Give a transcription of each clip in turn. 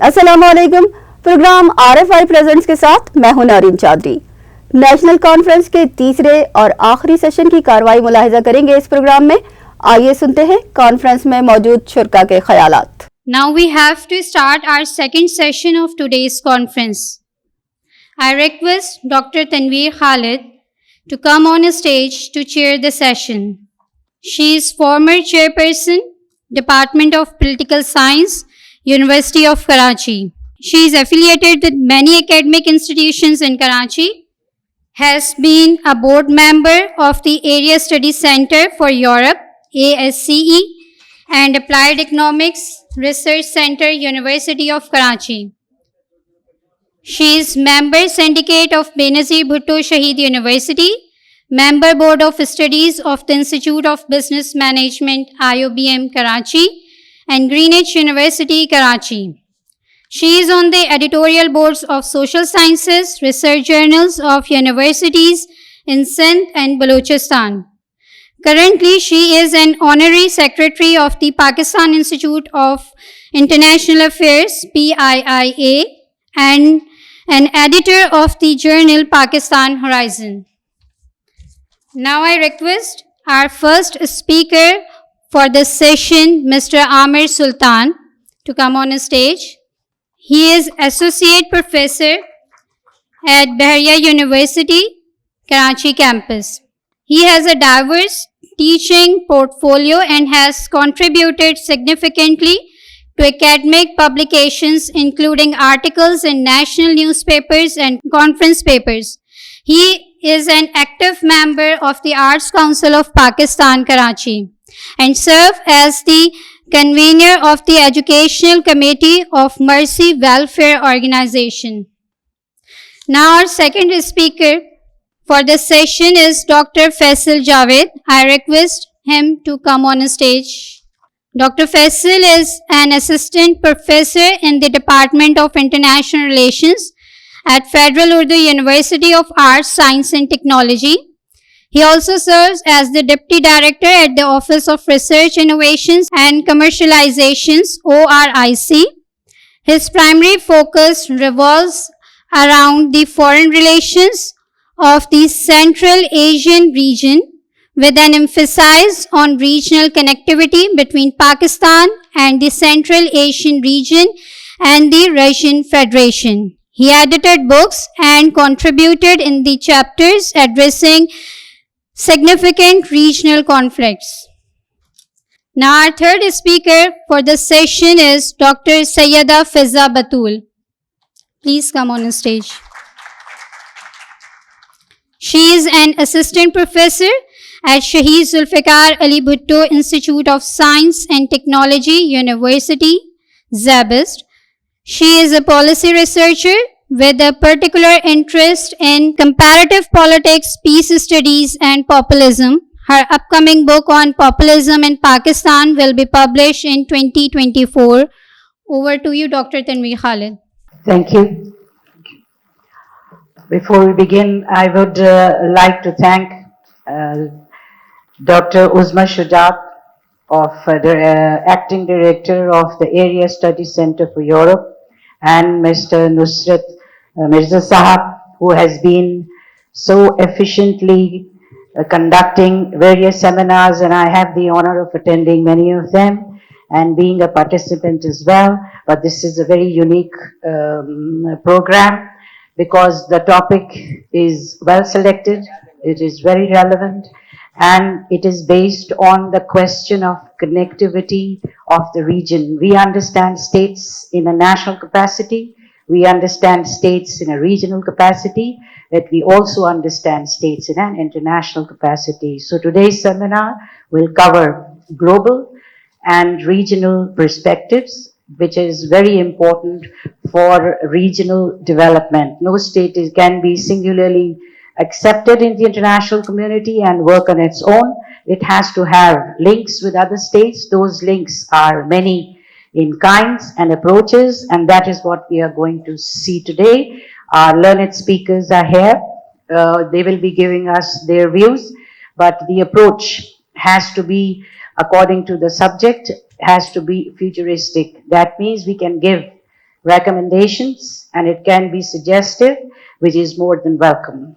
अस्सलामुअलैकुम। Programme RFI presents के साथ मैं हूं नारिन चौधरी। नेशनल कॉन्फ्रेंस के तीसरे और आखिरी सेशन की कार्रवाई मुलाहिजा करेंगे इस प्रोग्राम में। आइए सुनते हैं कॉन्फ्रेंस में मौजूद शुरका के ख्यालात। Now we have to start our second session of today's conference. I request Dr. Tanveer Khalid to come on stage to chair the session. She is former chairperson, Department of Political Science, University of Karachi. She is affiliated with many academic institutions in Karachi, has been a board member of the Area Studies Center for Europe, ASCE, and Applied Economics Research Center, University of Karachi. She is member syndicate of Benazir Bhutto Shaheed University, member board of studies of the Institute of Business Management, IOBM Karachi, and Greenwich University, Karachi. She is on the editorial boards of social sciences, research journals of universities in Sindh and Balochistan. Currently, she is an honorary secretary of the Pakistan Institute of International Affairs, PIIA, and an editor of the journal Pakistan Horizon. Now I request our first speaker for this session, Mr. Amir Sultan, to come on stage. He is Associate Professor at Bahria University, Karachi campus. He has a diverse teaching portfolio and has contributed significantly to academic publications, including articles in national newspapers and conference papers. He is an active member of the Arts Council of Pakistan, Karachi, and served as the convener of the Educational Committee of Mercy Welfare Organization. Now our second speaker for this session is Dr. Faisal Javed. I request him to come on stage. Dr. Faisal is an assistant professor in the Department of International Relations at Federal Urdu University of Arts, Science and Technology. He also serves as the Deputy Director at the Office of Research, Innovations and Commercializations, ORIC. His primary focus revolves around the foreign relations of the Central Asian region, with an emphasis on regional connectivity between Pakistan and the Central Asian region and the Russian Federation. He edited books and contributed in the chapters addressing significant regional conflicts. Now our third speaker for this session is Dr. Sayyida Fiza Batul. Please come on stage. She is an assistant professor at Shaheed Zulfikar Ali Bhutto Institute of Science and Technology, University, Zabist. She is a policy researcher with a particular interest in comparative politics, peace studies, and populism. Her upcoming book on populism in Pakistan will be published in 2024. Over to you, Dr. Tanveer Khalid. Thank you. Before we begin, I would like to thank Dr. Uzma Shujat, the Acting Director of the Area Studies Center for Europe, and Mr. Nusrat Mirza Sahab, who has been so efficiently conducting various seminars, and I have the honor of attending many of them and being a participant as well. But this is a very unique program because the topic is well selected, it is very relevant, and it is based on the question of connectivity of the region. We understand states in a national capacity, we understand states in a regional capacity, but we also understand states in an international capacity. So today's seminar will cover global and regional perspectives, which is very important for regional development. No state can be singularly accepted in the international community and work on its own. It has to have links with other states. Those links are many in kinds and approaches, and that is what we are going to see today. Our learned speakers are here. They will be giving us their views, but the approach has to be according to the subject, has to be futuristic. That means we can give recommendations, and it can be suggestive, which is more than welcome.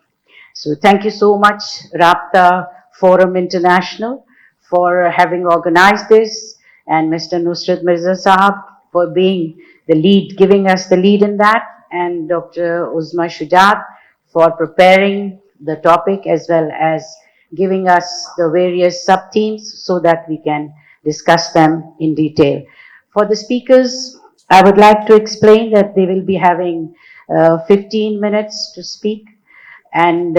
So thank you so much, Rabta Forum International, for having organized this, and Mr. Nusrat Mirza Sahab for being the lead, giving us the lead in that, and Dr. Uzma Shujat for preparing the topic as well as giving us the various sub-themes so that we can discuss them in detail. For the speakers, I would like to explain that they will be having 15 minutes to speak, and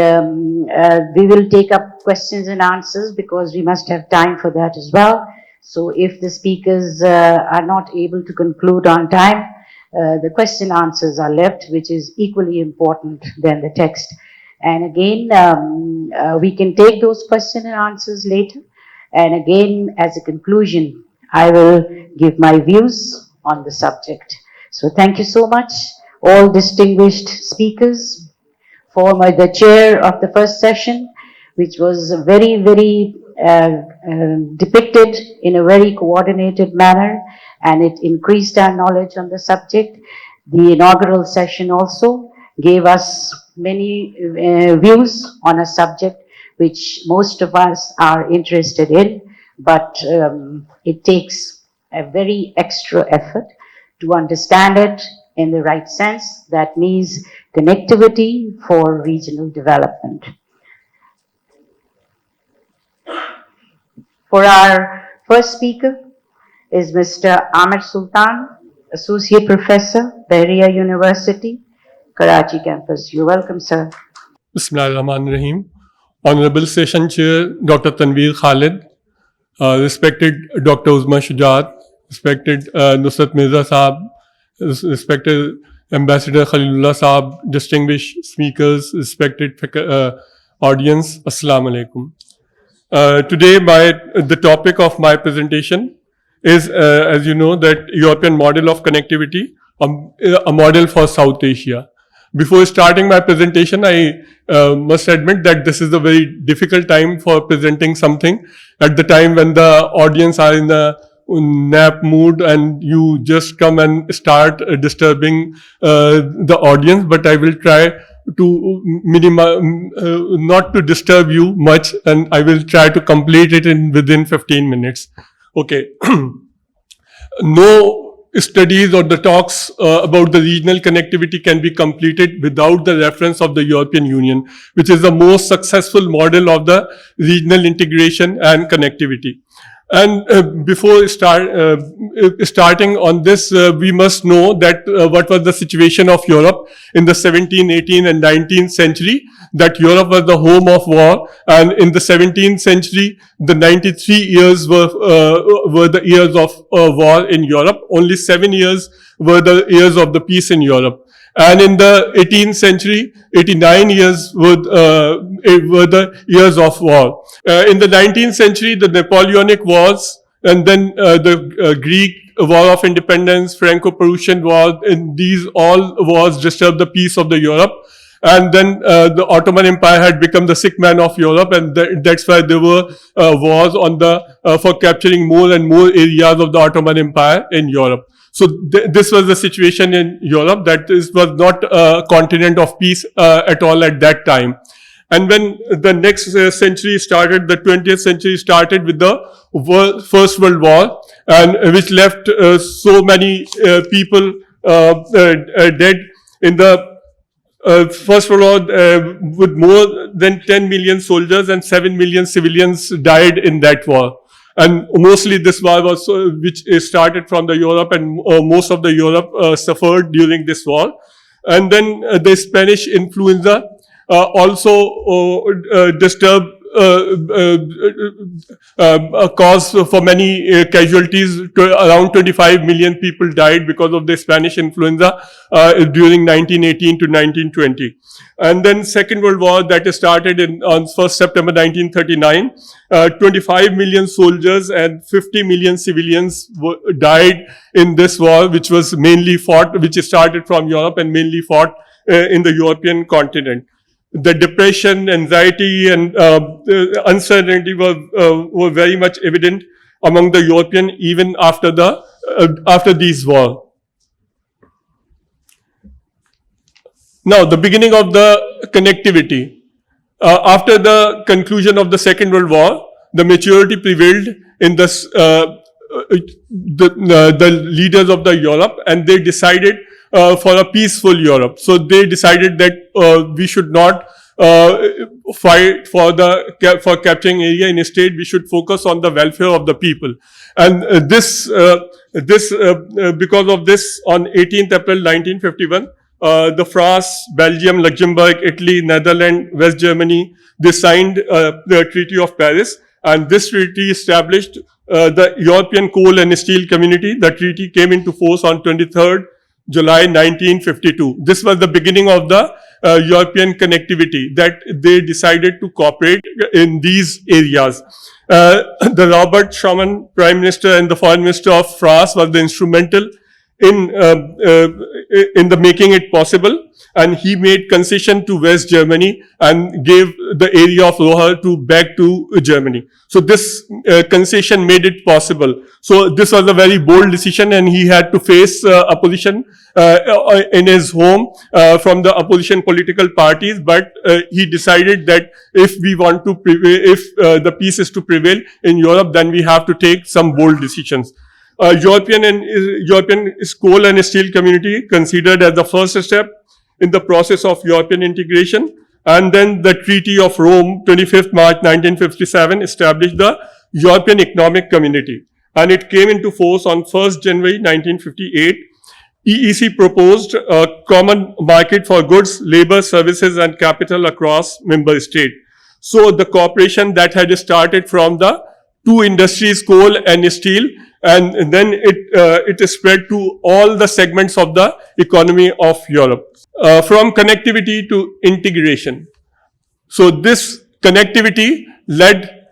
we will take up questions and answers because we must have time for that as well. So if the speakers are not able to conclude on time, the question answers are left, which is equally important than the text. And again, we can take those question and answers later. And again, as a conclusion, I will give my views on the subject. So thank you so much, all distinguished speakers, for the chair of the first session, which was very depicted in a very coordinated manner, and it increased our knowledge on the subject. The inaugural session also gave us many views on a subject which most of us are interested in, but it takes a very extra effort to understand it in the right sense. That means connectivity for regional development. For our first speaker is Mr. Amir Sultan, Associate Professor, Bahria University, Karachi campus. You're welcome, sir. Bismillahirrahmanirrahim. Honorable Session Chair, Dr. Tanveer Khalid, respected Dr. Uzma Shujat, respected Nusrat Mirza Sahab, respected Ambassador Khalilullah Sahab, distinguished speakers, respected audience, Assalamu alaikum. Today, the topic of my presentation is, as you know, that European model of connectivity, a model for South Asia. Before starting my presentation, I must admit that this is a very difficult time for presenting something at the time when the audience are in the nap mood and you just come and start disturbing the audience. But I will try to not to disturb you much, and I will try to complete it within 15 minutes. Okay. No studies or the talks about the regional connectivity can be completed without the reference of the European Union, which is the most successful model of the regional integration and connectivity. And before starting on this, we must know that what was the situation of Europe in the 17th, 18th and 19th century, that Europe was the home of war. And in the 17th century, the 93 years were the years of war in Europe. Only 7 years were the years of the peace in Europe. And in the 18th century, 89 years were the years of war. In the 19th century, the Napoleonic Wars, and then the Greek War of Independence, Franco-Prussian War, and these all wars disturbed the peace of the Europe. And then the Ottoman Empire had become the sick man of Europe, and that's why there were wars on for capturing more and more areas of the Ottoman Empire in Europe. So this was the situation in Europe, that was not a continent of peace at all at that time. And when the next century started, the 20th century started with the First World War, and which left so many people dead in the First World War, with more than 10 million soldiers and 7 million civilians died in that war. And mostly this war was, which started from the Europe, and most of the Europe suffered during this war. And then the Spanish influenza also disturbed, cause for many casualties. Around 25 million people died because of the Spanish influenza during 1918 to 1920. And then Second World War, that started on 1st September 1939. 25 million soldiers and 50 million civilians died in this war, which was mainly fought, which started from Europe and mainly fought in the European continent. The depression, anxiety, and uncertainty were very much evident among the European even after these wars. Now, the beginning of the connectivity. After the conclusion of the Second World War, the maturity prevailed in this, the leaders of the Europe, and they decided for a peaceful Europe. So they decided that we should not fight for capturing area. Instead, we should focus on the welfare of the people. And because of this, on 18th April 1951, the France, Belgium, Luxembourg, Italy, Netherlands, West Germany, they signed the Treaty of Paris, and this treaty established the European Coal and Steel Community. The treaty came into force on 23rd July 1952. This was the beginning of the European connectivity, that they decided to cooperate in these areas. The Robert Schuman, Prime Minister, and the Foreign Minister of France was the instrumental in the making it possible, and he made concession to West Germany and gave the area of Ruhr back to Germany. So this concession made it possible. So this was a very bold decision, and he had to face opposition in his home from the opposition political parties. But he decided that if we want to prevail, if the peace is to prevail in Europe, then we have to take some bold decisions. European coal and steel community considered as the first step in the process of European integration. And then the Treaty of Rome, 25th March 1957, established the European Economic Community. And it came into force on 1st January 1958. EEC proposed a common market for goods, labor, services, and capital across member states. So the cooperation that had started from the two industries, coal and steel, and then it spread to all the segments of the economy of Europe. From connectivity to integration. So this connectivity led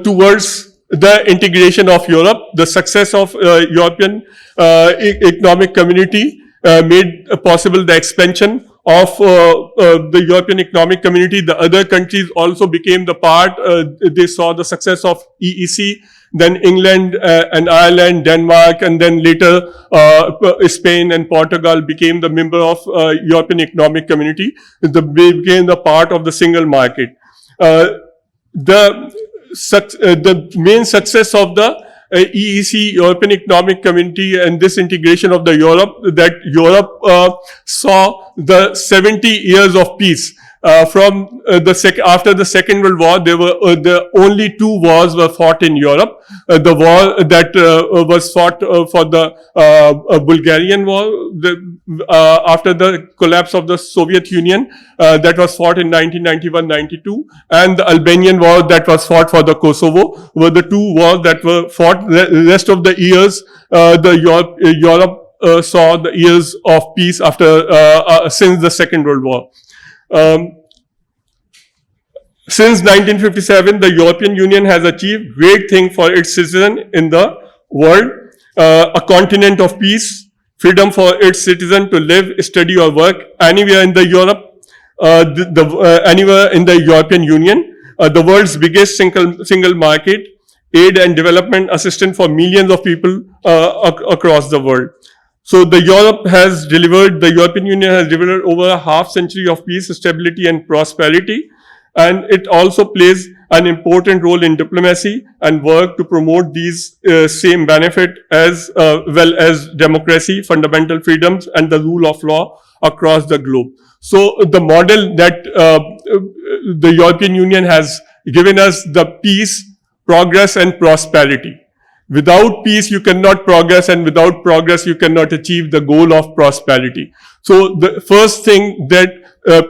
towards the integration of Europe. The success of European Economic Community made possible the expansion of the European Economic Community. The other countries also became the part. They saw the success of EEC. Then England and Ireland, Denmark, and then later Spain and Portugal became the member of European Economic Community. They became the part of the single market. The main success of the EEC, European Economic Community, and this integration of the Europe, that Europe saw the 70 years of peace. After the Second World War, there were the only two wars were fought in Europe. The war that was fought for the Bulgarian War after the collapse of the Soviet Union, that was fought in 1991-92, and the Albanian War that was fought for the Kosovo were the two wars that were fought. The rest of the years, Europe saw the years of peace after since the Second World War. Since 1957, the European Union has achieved great things for its citizens in the world. A continent of peace, freedom for its citizens to live, study, or work anywhere in the Europe, anywhere in the European Union. The world's biggest single market, aid and development assistance for millions of people across the world. So the European Union has delivered over a half century of peace, stability, and prosperity. And it also plays an important role in diplomacy and work to promote these same benefits as well as democracy, fundamental freedoms, and the rule of law across the globe. So the model that the European Union has given us, the peace, progress, and prosperity. Without peace, you cannot progress, and without progress, you cannot achieve the goal of prosperity. So the first thing that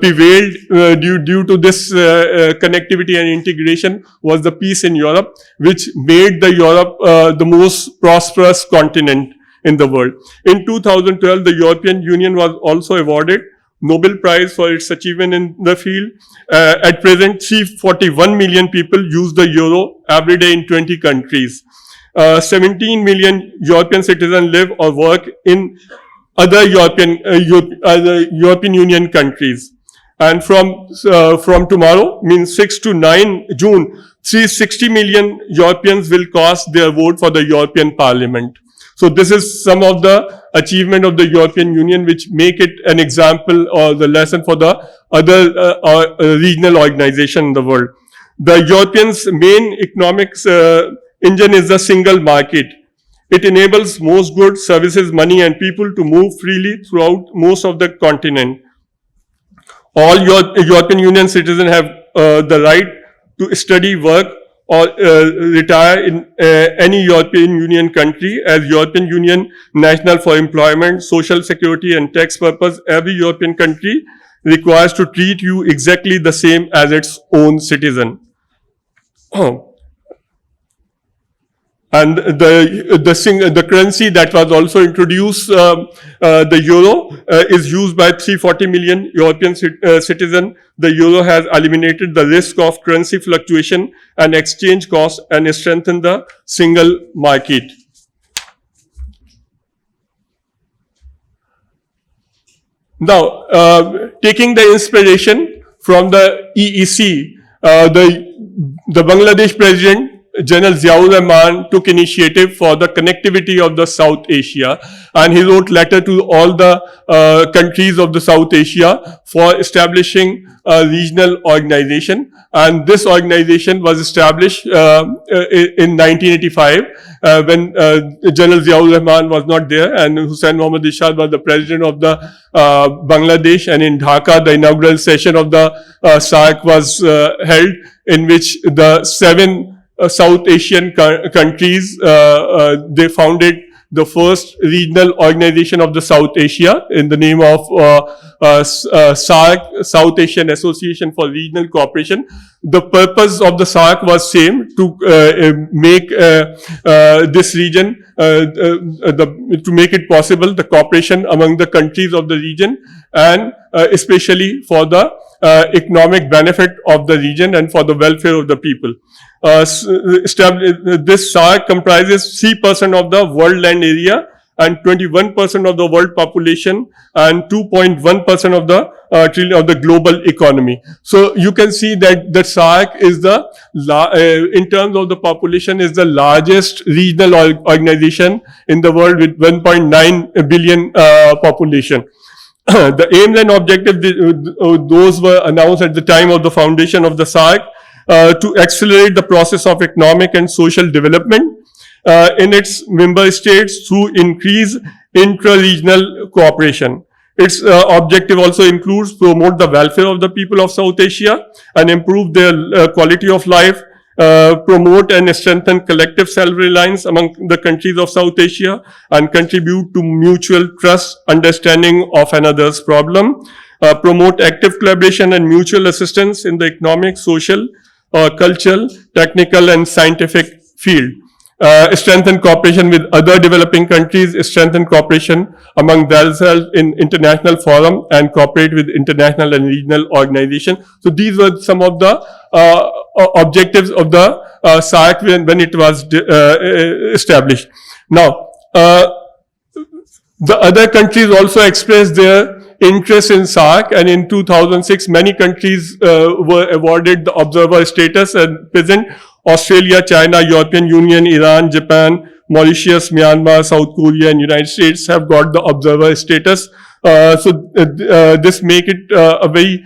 prevailed due to this connectivity and integration was the peace in Europe, which made the Europe the most prosperous continent in the world. In 2012, the European Union was also awarded Nobel Prize for its achievement in the field. At present, 341 million people use the euro every day in 20 countries. 17 million European citizens live or work in other European Union countries. And from tomorrow, means 6 to 9 June, 360 million Europeans will cast their vote for the European Parliament. So this is some of the achievement of the European Union, which make it an example or the lesson for the other regional organization in the world. The Europeans' main economics engine is the single market. It enables most goods, services, money, and people to move freely throughout most of the continent. All European Union citizens have the right to study, work, or retire in any European Union country. As European Union national for employment, social security, and tax purpose, every European country requires to treat you exactly the same as its own citizen. And the currency that was also introduced, the euro, is used by 340 million European citizens. The euro has eliminated the risk of currency fluctuation and exchange costs and strengthened the single market. Now, taking the inspiration from the EEC, the Bangladesh President General Ziaur Rahman took initiative for the connectivity of the South Asia, and he wrote letter to all the countries of the South Asia for establishing a regional organization. And this organization was established in 1985 when General Ziaur Rahman was not there, and Hussain Mohammad Ishaq was the president of the Bangladesh. And in Dhaka, the inaugural session of the SAARC was held, in which the 7 South Asian countries, they founded the first regional organization of the South Asia in the name of SAARC, South Asian Association for Regional Cooperation. The purpose of the SAARC was same, to make this region, to make it possible, the cooperation among the countries of the region, and especially for the economic benefit of the region and for the welfare of the people. This SAARC comprises 3% of the world land area and 21% of the world population and 2.1% of the global economy. So you can see that the SAARC is in terms of the population, is the largest regional organization in the world with 1.9 billion population. The aims and objectives, those were announced at the time of the foundation of the SAARC, to accelerate the process of economic and social development in its member states through increased intra-regional cooperation. Its objective also includes promote the welfare of the people of South Asia and improve their quality of life, promote and strengthen collective self-reliance among the countries of South Asia, and contribute to mutual trust, understanding of another's problem, promote active collaboration and mutual assistance in the economic, social, cultural, technical, and scientific field. Strengthen cooperation with other developing countries, strengthen cooperation among themselves in international forum, and cooperate with international and regional organizations. So these were some of the objectives of the SAARC when it was established. Now, the other countries also expressed their interest in SAARC, and in 2006 many countries were awarded the observer status, and present Australia, China, European Union, Iran, Japan, Mauritius, Myanmar, South Korea, and United States have got the observer status. So this make it a very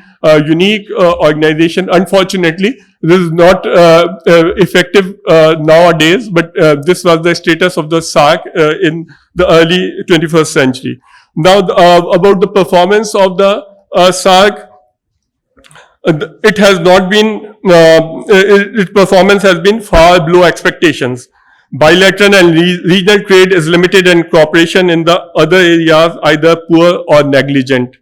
unique organization. Unfortunately, this is not effective nowadays, but this was the status of the SAARC in the early 21st century. Now, about the performance of the SAARC, it has not been, its performance has been far below expectations. Bilateral and regional trade is limited, and cooperation in the other areas either poor or negligent.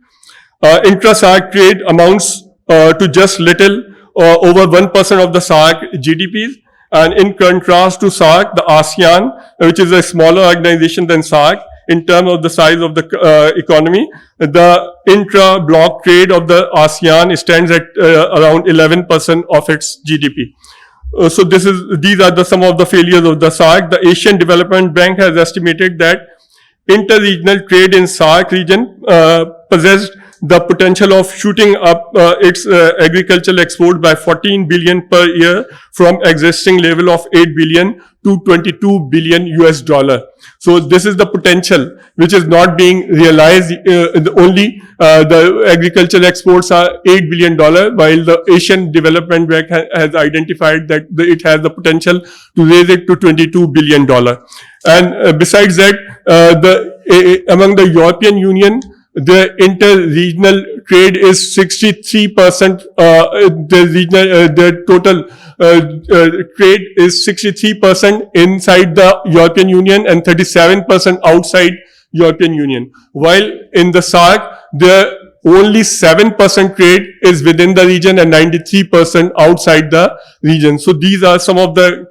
Intra-SAARC trade amounts to just little over 1% of the SAARC GDPs. And in contrast to SAARC, the ASEAN, which is a smaller organization than SAARC, in terms of the size of the economy, the intra-block trade of the ASEAN stands at around 11% of its GDP. So these are some of the failures of the SAARC. The Asian Development Bank has estimated that inter-regional trade in SAARC region possessed the potential of shooting up its agricultural export by 14 billion per year from existing level of 8 billion to 22 billion US dollar. So this is the potential which is not being realized. Only the agricultural exports are $8 billion, while the Asian Development Bank has identified that it has the potential to raise it to $22 billion. And besides that, among the European Union, the inter-regional trade is 63%. The total trade is 63% inside the European Union and 37% outside European Union. While in the SAARC, only 7% trade is within the region and 93% outside the region. So these are some of the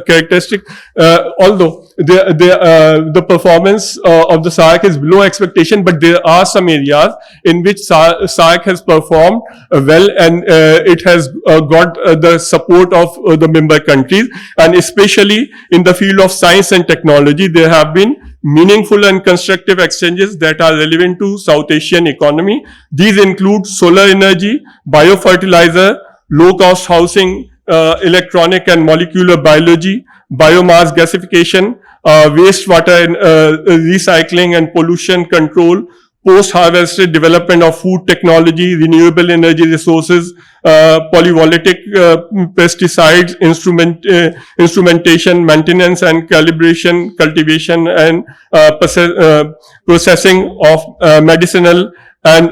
characteristics. Although the performance of the SAARC is below expectation, but there are some areas in which SAARC has performed well, and it has got the support of the member countries, and especially in the field of science and technology, there have been meaningful and constructive exchanges that are relevant to South Asian economy. These include solar energy, biofertilizer, low-cost housing, electronic and molecular biology, biomass gasification, wastewater recycling and pollution control, post-harvested development of food technology, renewable energy resources, polyvoltaic pesticides, instrumentation, maintenance and calibration, cultivation and processing of medicinal and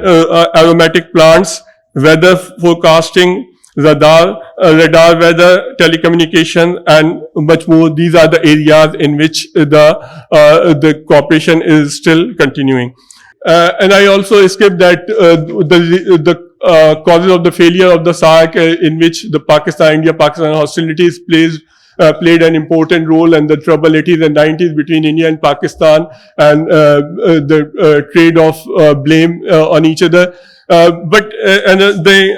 aromatic plants, weather forecasting, radar weather, telecommunication, and much more. These are the areas in which the cooperation is still continuing. And I also skipped that the causes of the failure of the SAARC, in which the India-Pakistan hostilities played an important role, and the trouble 80s and 90s between India and Pakistan, and the trade of blame on each other. But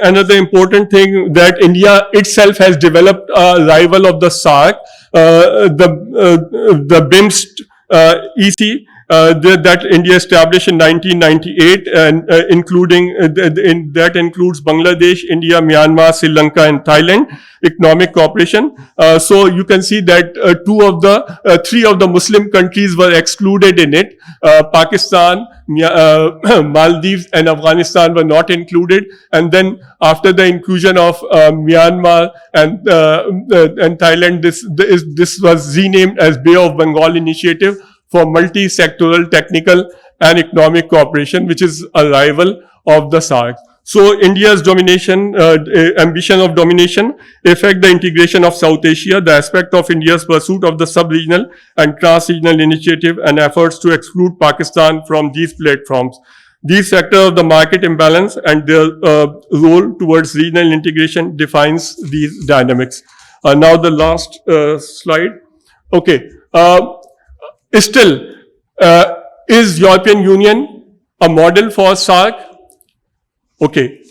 another important thing that India itself has developed a rival of the SAARC, the BIMST EC, that India established in 1998, and that includes Bangladesh, India, Myanmar, Sri Lanka, and Thailand economic cooperation. So you can see that three of the Muslim countries were excluded in it. Pakistan, Maldives, and Afghanistan were not included. And then after the inclusion of Myanmar and Thailand, this was renamed as Bay of Bengal Initiative for multi-sectoral, technical, and economic cooperation, which is a rival of the SAARC. So India's ambition of domination affect the integration of South Asia, the aspect of India's pursuit of the sub-regional and trans-regional initiative, and efforts to exclude Pakistan from these platforms. These factors of the market imbalance and their role towards regional integration defines these dynamics. Now the last slide. Okay. Still, is European Union a model for SAARC? Okay.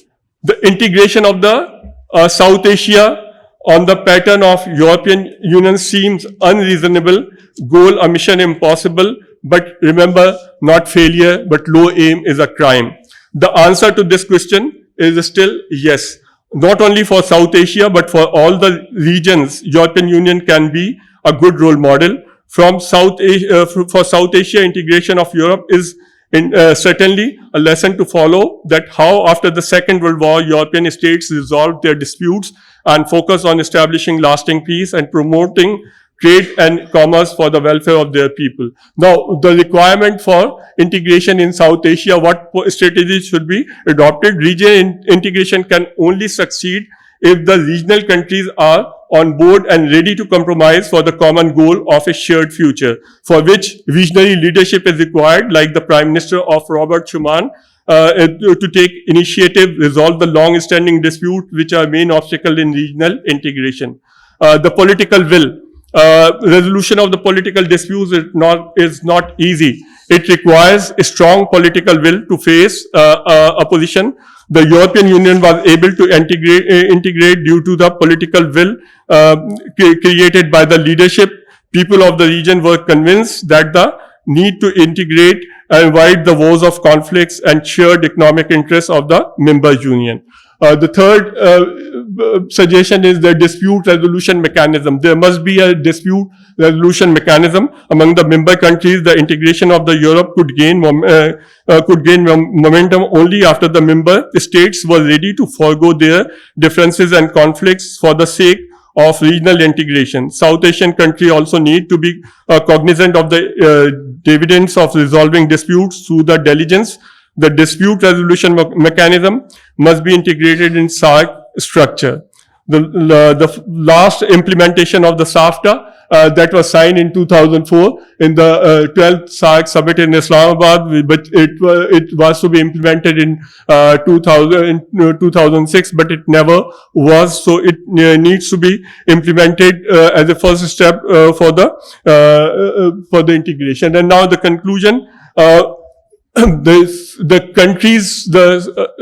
The integration of the South Asia on the pattern of European Union seems unreasonable, goal, a mission impossible, but remember, not failure, but low aim is a crime. The answer to this question is still yes. Not only for South Asia, but for all the regions, European Union can be a good role model. For South Asia, integration of Europe is certainly a lesson to follow, that how after the Second World War, European states resolved their disputes and focused on establishing lasting peace and promoting trade and commerce for the welfare of their people. Now, the requirement for integration in South Asia, what strategies should be adopted? Regional integration can only succeed if the regional countries are on board and ready to compromise for the common goal of a shared future, for which visionary leadership is required, like the Prime Minister of Robert Schuman, to take initiative, resolve the long-standing disputes which are main obstacle in regional integration. The political will. Resolution of the political disputes is not easy. It requires a strong political will to face opposition. The European Union was able to integrate due to the political will created by the leadership. People of the region were convinced that the need to integrate and avoid the wars of conflicts and shared economic interests of the member union. The third suggestion is the dispute resolution mechanism. There must be a dispute resolution mechanism among the member countries. The integration of the Europe could gain momentum only after the member states were ready to forego their differences and conflicts for the sake of regional integration. South Asian countries also need to be cognizant of the dividends of resolving disputes through the diligence. The dispute resolution mechanism must be integrated in SARC structure. The last implementation of the SAFTA that was signed in 2004 in the 12th SARC summit in Islamabad, but it was to be implemented in 2006, but it never was. So it needs to be implemented as a first step for the integration. And now the conclusion. The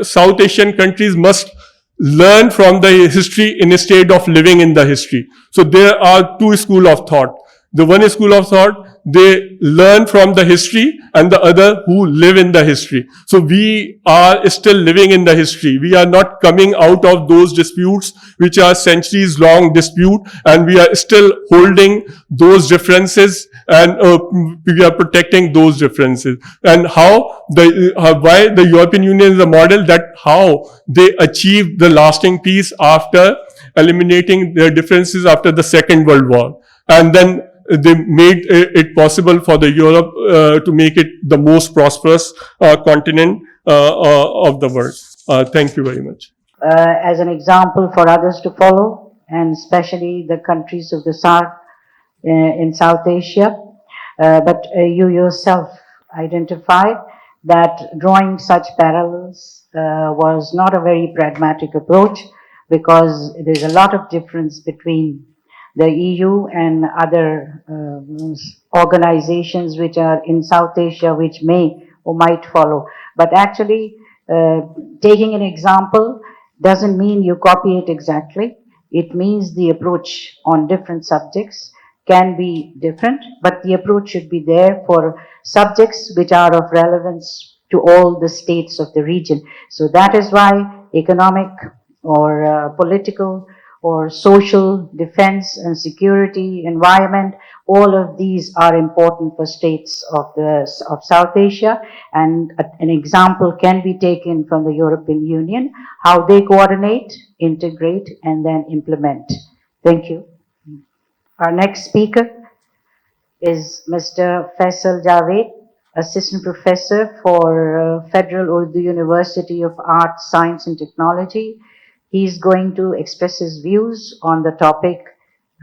South Asian countries must learn from the history in a state of living in the history. So there are two schools of thought. The one school of thought, they learn from the history, and the other who live in the history. So we are still living in the history. We are not coming out of those disputes which are centuries long dispute, and we are still holding those differences, and we are protecting those differences. And why the European Union is a model, that how they achieved the lasting peace after eliminating their differences after the Second World War. And then they made it possible for the Europe to make it the most prosperous continent of the world. Thank you very much. As an example for others to follow, and especially the countries of the SARC in South Asia. But you yourself identified that drawing such parallels was not a very pragmatic approach, because there's a lot of difference between the EU and other organizations which are in South Asia, which may or might follow. But actually, taking an example doesn't mean you copy it exactly. It means the approach on different subjects can be different, but the approach should be there for subjects which are of relevance to all the states of the region. So that is why economic or political or social, defense and security, environment, all of these are important for states of South Asia. And an example can be taken from the European Union, how they coordinate, integrate, and then implement. Thank you. Our next speaker is Mr. Faisal Javed, Assistant Professor for Federal Urdu University of Arts, Science and Technology. He's going to express his views on the topic,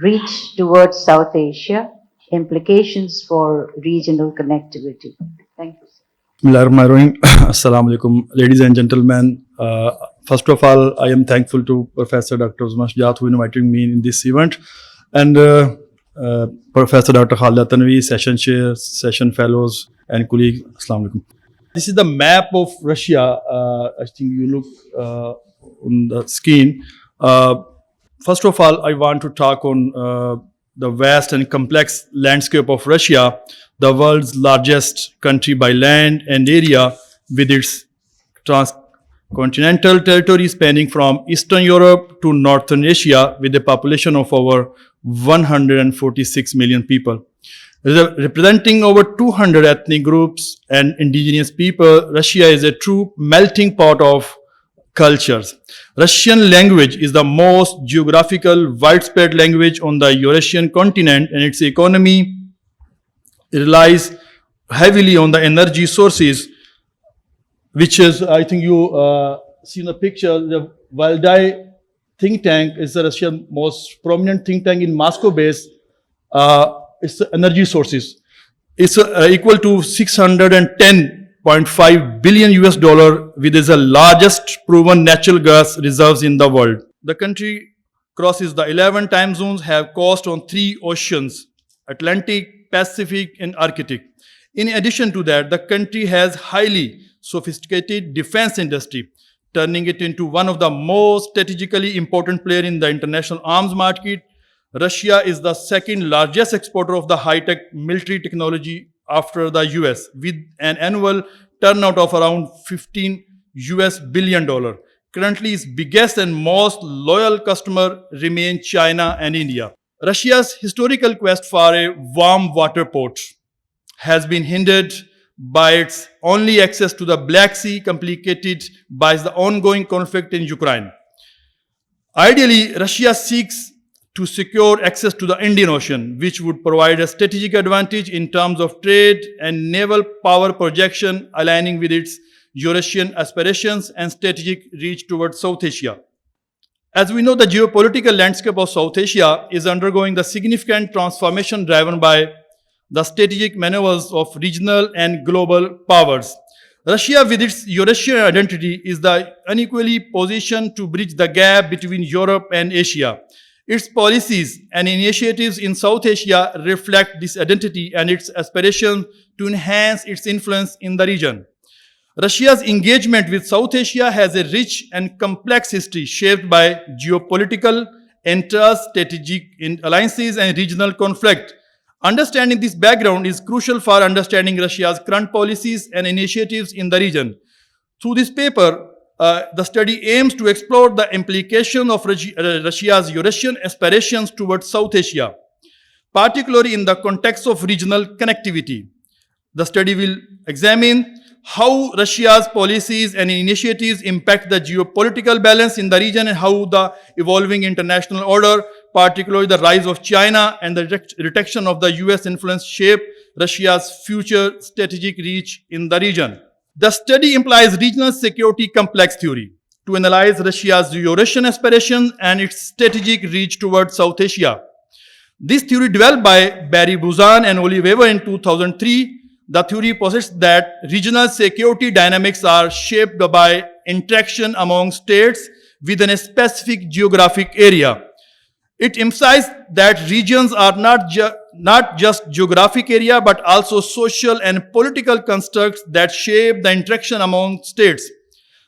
Reach Towards South Asia, Implications for Regional Connectivity. Thank you. Bismillahirrahmanirrahim. Assalamu alaikum, ladies and gentlemen. First of all, I am thankful to Professor Dr. Uzma Shujat who invited me in this event, and Professor Dr. Khalid Tanvi, session chair, session fellows, and colleagues. Assalamu alaikum. This is the map of Russia. I think you look on the screen. First of all, I want to talk on the vast and complex landscape of Russia, the world's largest country by land and area, with its transcontinental territory spanning from Eastern Europe to Northern Asia, with a population of over 146 million people. Representing over 200 ethnic groups and indigenous people, Russia is a true melting pot of cultures. Russian language is the most geographical widespread language on the Eurasian continent, and its economy relies heavily on the energy sources, which is, I think you see in the picture, the Valdai think tank is the Russian most prominent think tank in Moscow base. Its energy sources. It's equal to 610.5 billion US dollar, which is the largest proven natural gas reserves in the world. The country crosses the 11 time zones, have coast on 3 oceans, Atlantic, Pacific and Arctic. In addition to that, the country has highly sophisticated defense industry, turning it into one of the most strategically important players in the international arms market. Russia is the second largest exporter of the high-tech military technology after the US, with an annual turnout of around $15 billion. currently its biggest and most loyal customer remain China and India. Russia's historical quest for a warm water port has been hindered by its only access to the Black Sea, complicated by the ongoing conflict in Ukraine. Ideally, Russia seeks to secure access to the Indian Ocean, which would provide a strategic advantage in terms of trade and naval power projection, aligning with its Eurasian aspirations and strategic reach towards South Asia. As we know, the geopolitical landscape of South Asia is undergoing the significant transformation driven by the strategic maneuvers of regional and global powers. Russia, with its Eurasian identity, is the unequally positioned to bridge the gap between Europe and Asia. Its policies and initiatives in South Asia reflect this identity and its aspiration to enhance its influence in the region. Russia's engagement with South Asia has a rich and complex history shaped by geopolitical interests, strategic alliances, and regional conflict. Understanding this background is crucial for understanding Russia's current policies and initiatives in the region. Through this paper, the study aims to explore the implication of Russia's Eurasian aspirations towards South Asia, particularly in the context of regional connectivity. The study will examine how Russia's policies and initiatives impact the geopolitical balance in the region and how the evolving international order, particularly the rise of China and the reduction of the US influence, shape Russia's future strategic reach in the region. The study implies regional security complex theory to analyze Russia's Eurasian aspirations and its strategic reach towards South Asia. This theory, developed by Barry Buzan and Oli Weber in 2003, the theory posits that regional security dynamics are shaped by interaction among states within a specific geographic area. It emphasizes that regions are not just geographic area, but also social and political constructs that shape the interaction among states.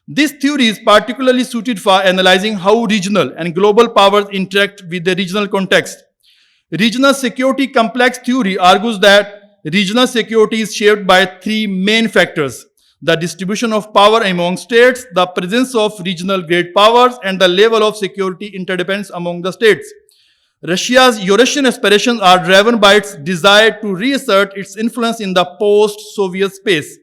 This theory is particularly suited for analyzing how regional and global powers interact with the regional context. Regional security complex theory argues that regional security is shaped by three main factors: the distribution of power among states, the presence of regional great powers, and the level of security interdependence among the states. Russia's Eurasian aspirations are driven by its desire to reassert its influence in the post-Soviet space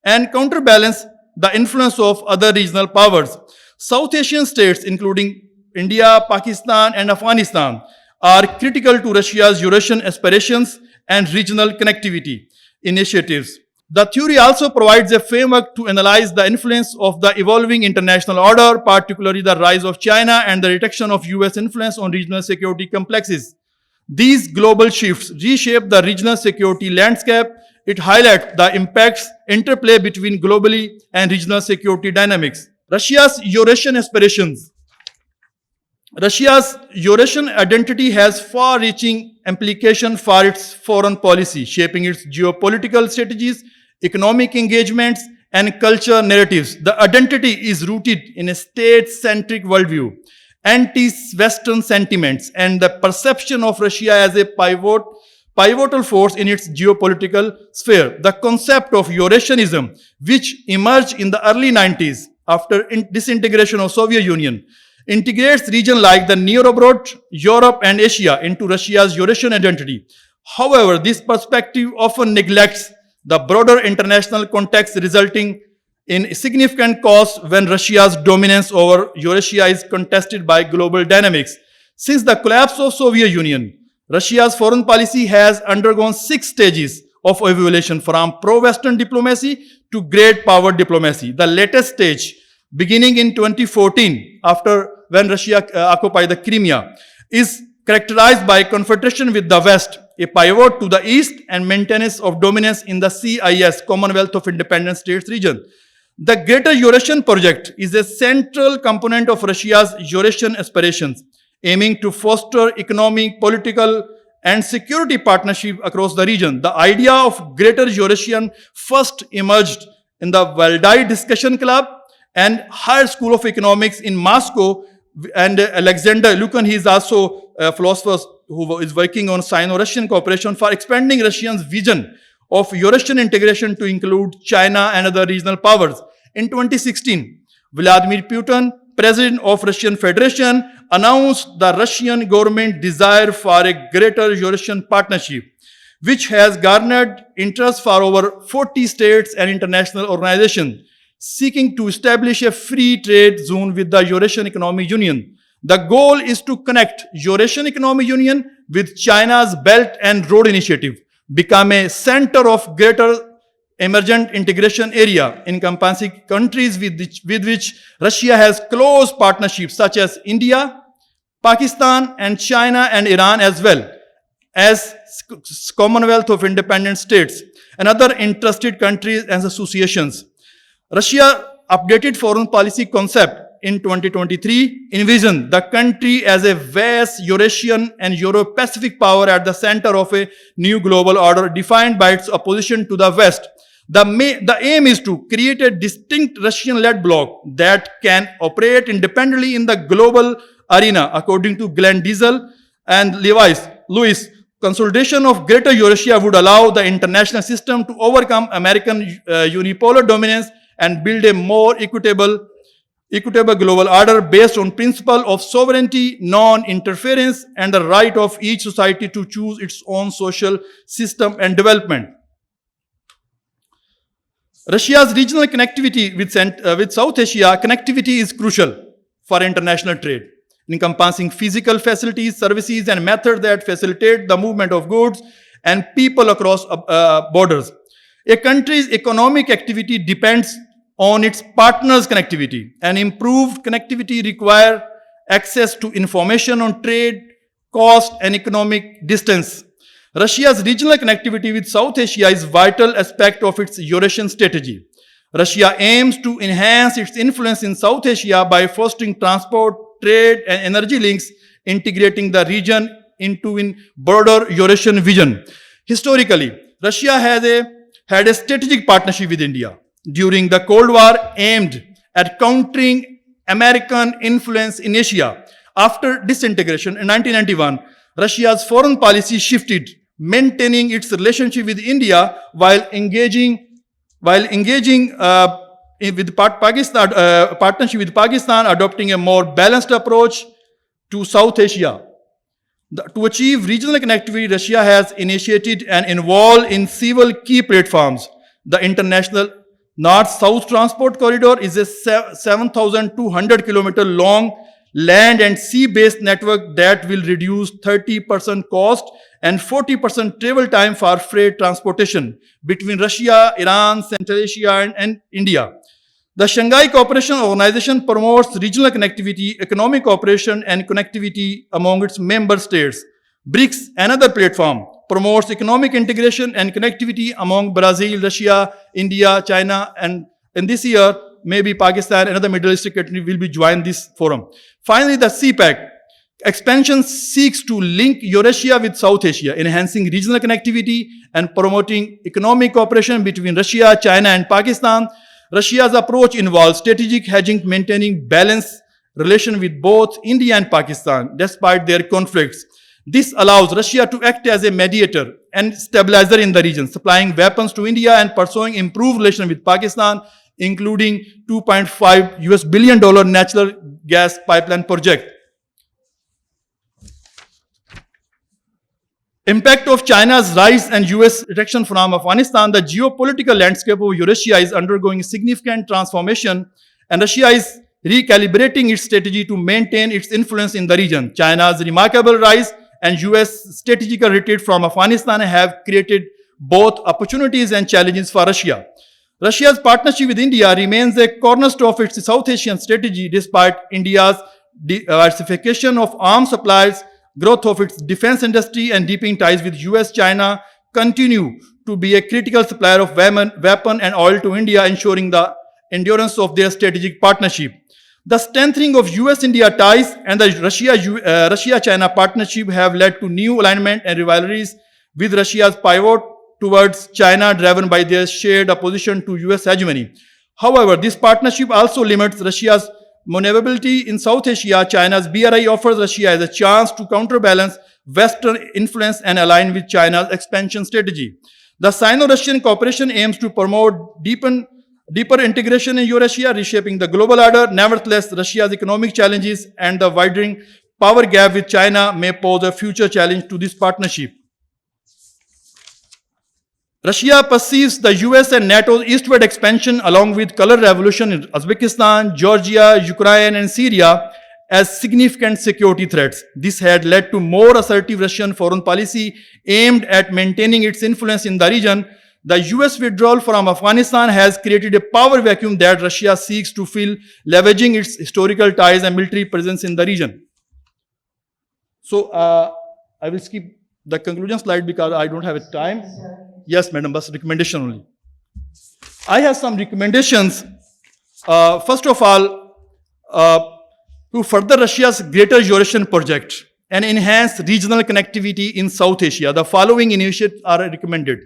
and counterbalance the influence of other regional powers. South Asian states, including India, Pakistan, and Afghanistan, are critical to Russia's Eurasian aspirations and regional connectivity initiatives. The theory also provides a framework to analyze the influence of the evolving international order, particularly the rise of China and the reduction of US influence on regional security complexes. These global shifts reshape the regional security landscape. It highlights the impacts interplay between globally and regional security dynamics. Russia's Eurasian aspirations. Russia's Eurasian identity has far-reaching implications for its foreign policy, shaping its geopolitical strategies, economic engagements, and culture narratives. The identity is rooted in a state-centric worldview, anti-Western sentiments, and the perception of Russia as a pivotal force in its geopolitical sphere. The concept of Eurasianism, which emerged in the early 90s after disintegration of Soviet Union, integrates regions like the near abroad, Europe, and Asia into Russia's Eurasian identity. However, this perspective often neglects the broader international context, resulting in significant costs when Russia's dominance over Eurasia is contested by global dynamics. Since the collapse of Soviet Union, Russia's foreign policy has undergone 6 stages of evolution, from pro-Western diplomacy to great power diplomacy. The latest stage, beginning in 2014, when Russia occupied the Crimea, is characterized by confrontation with the West, a pivot to the East, and maintenance of dominance in the CIS, Commonwealth of Independent States region. The Greater Eurasian Project is a central component of Russia's Eurasian aspirations, aiming to foster economic, political, and security partnership across the region. The idea of Greater Eurasian first emerged in the Valdai Discussion Club and Higher School of Economics in Moscow, and Alexander Lukin, he is also a philosopher who is working on Sino-Russian cooperation for expanding Russia's vision of Eurasian integration to include China and other regional powers. In 2016, Vladimir Putin President of Russian Federation, announced the Russian government desire for a greater Eurasian partnership, which has garnered interest for over 40 states and international organizations seeking to establish a free trade zone with the Eurasian Economic Union. The goal is to connect Eurasian Economic Union with China's Belt and Road Initiative, become a center of greater emergent integration area encompassing countries with which Russia has close partnerships such as India, Pakistan, and China and Iran, as well as Commonwealth of Independent States and other interested countries and associations. Russia updated foreign policy concept in 2023 envisioned the country as a vast Eurasian and Euro-Pacific power at the center of a new global order defined by its opposition to the West. The aim is to create a distinct Russian-led bloc that can operate independently in the global arena, according to Glenn Diesel and Lewis. Consolidation of Greater Eurasia would allow the international system to overcome American unipolar dominance and build a more equitable global order based on principle of sovereignty, non-interference, and the right of each society to choose its own social system and development. Russia's regional connectivity with South Asia connectivity is crucial for international trade, encompassing physical facilities, services, and methods that facilitate the movement of goods and people across borders. A country's economic activity depends on its partners' connectivity, and improved connectivity requires access to information on trade, cost, and economic distance. Russia's regional connectivity with South Asia is a vital aspect of its Eurasian strategy. Russia aims to enhance its influence in South Asia by fostering transport, trade, and energy links, integrating the region into a broader Eurasian vision. Historically, Russia had a strategic partnership with India during the Cold War aimed at countering American influence in Asia. After disintegration in 1991, Russia's foreign policy shifted, maintaining its relationship with India while engaging with partnership with Pakistan, adopting a more balanced approach to South Asia. To achieve regional connectivity, Russia has initiated and involved in several key platforms. The International North-South Transport Corridor is a 7,200 kilometer long land and sea-based network that will reduce 30% cost and 40% travel time for freight transportation between Russia, Iran, Central Asia, and India. The Shanghai Cooperation Organization promotes regional connectivity, economic cooperation, and connectivity among its member states. BRICS, another platform, promotes economic integration and connectivity among Brazil, Russia, India, China, and this year, maybe Pakistan and other Middle Eastern countries will be joined this forum. Finally, the CPEC expansion seeks to link Eurasia with South Asia, enhancing regional connectivity and promoting economic cooperation between Russia, China, and Pakistan. Russia's approach involves strategic hedging, maintaining balanced relation with both India and Pakistan despite their conflicts. This allows Russia to act as a mediator and stabilizer in the region, supplying weapons to India and pursuing improved relations with Pakistan, including $2.5 billion natural gas pipeline project. Impact of China's rise and US rejection from Afghanistan. The geopolitical landscape of Eurasia is undergoing significant transformation, and Russia is recalibrating its strategy to maintain its influence in the region. China's remarkable rise and US strategic retreat from Afghanistan have created both opportunities and challenges for Russia. Russia's partnership with India remains a cornerstone of its South Asian strategy despite India's diversification of arms supplies, growth of its defense industry, and deepening ties with US. China continue to be a critical supplier of weapon and oil to India, ensuring the endurance of their strategic partnership. The strengthening of US-India ties and the Russia-China partnership have led to new alignment and rivalries, with Russia's pivot towards China driven by their shared opposition to US hegemony. However, this partnership also limits Russia's maneuverability in South Asia. China's BRI offers Russia as a chance to counterbalance Western influence and align with China's expansion strategy. The Sino-Russian cooperation aims to promote deepened Deeper integration in Eurasia, reshaping the global order. Nevertheless, Russia's economic challenges and the widening power gap with China may pose a future challenge to this partnership. Russia perceives the US and NATO's eastward expansion along with color revolution in Uzbekistan, Georgia, Ukraine, and Syria as significant security threats. This had led to more assertive Russian foreign policy aimed at maintaining its influence in the region. The US withdrawal from Afghanistan has created a power vacuum that Russia seeks to fill, leveraging its historical ties and military presence in the region. So, I will skip the conclusion slide because I don't have a time. Yes, madam, but recommendation only. I have some recommendations. First of all, to further Russia's Greater Eurasian project and enhance regional connectivity in South Asia, the following initiatives are recommended.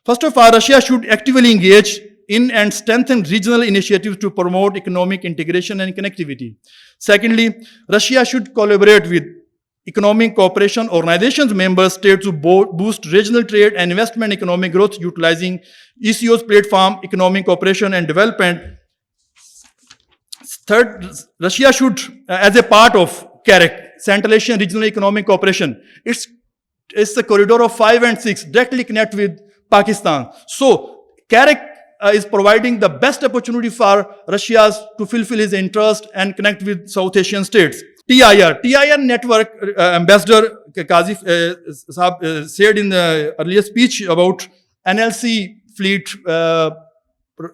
First of all, Russia should actively engage in and strengthen regional initiatives to promote economic integration and connectivity. Secondly, Russia should collaborate with Economic Cooperation Organization's member states to boost regional trade and investment economic growth utilizing ECO's platform, Economic Cooperation and Development. Third, Russia should, as a part of CAREC, Central Asian Regional Economic Cooperation, it's the corridor of 5 and 6, directly connect with Pakistan. So, CAREC is providing the best opportunity for Russia to fulfill his interest and connect with South Asian states. TIR network, Ambassador Kazi said in the earlier speech about NLC fleet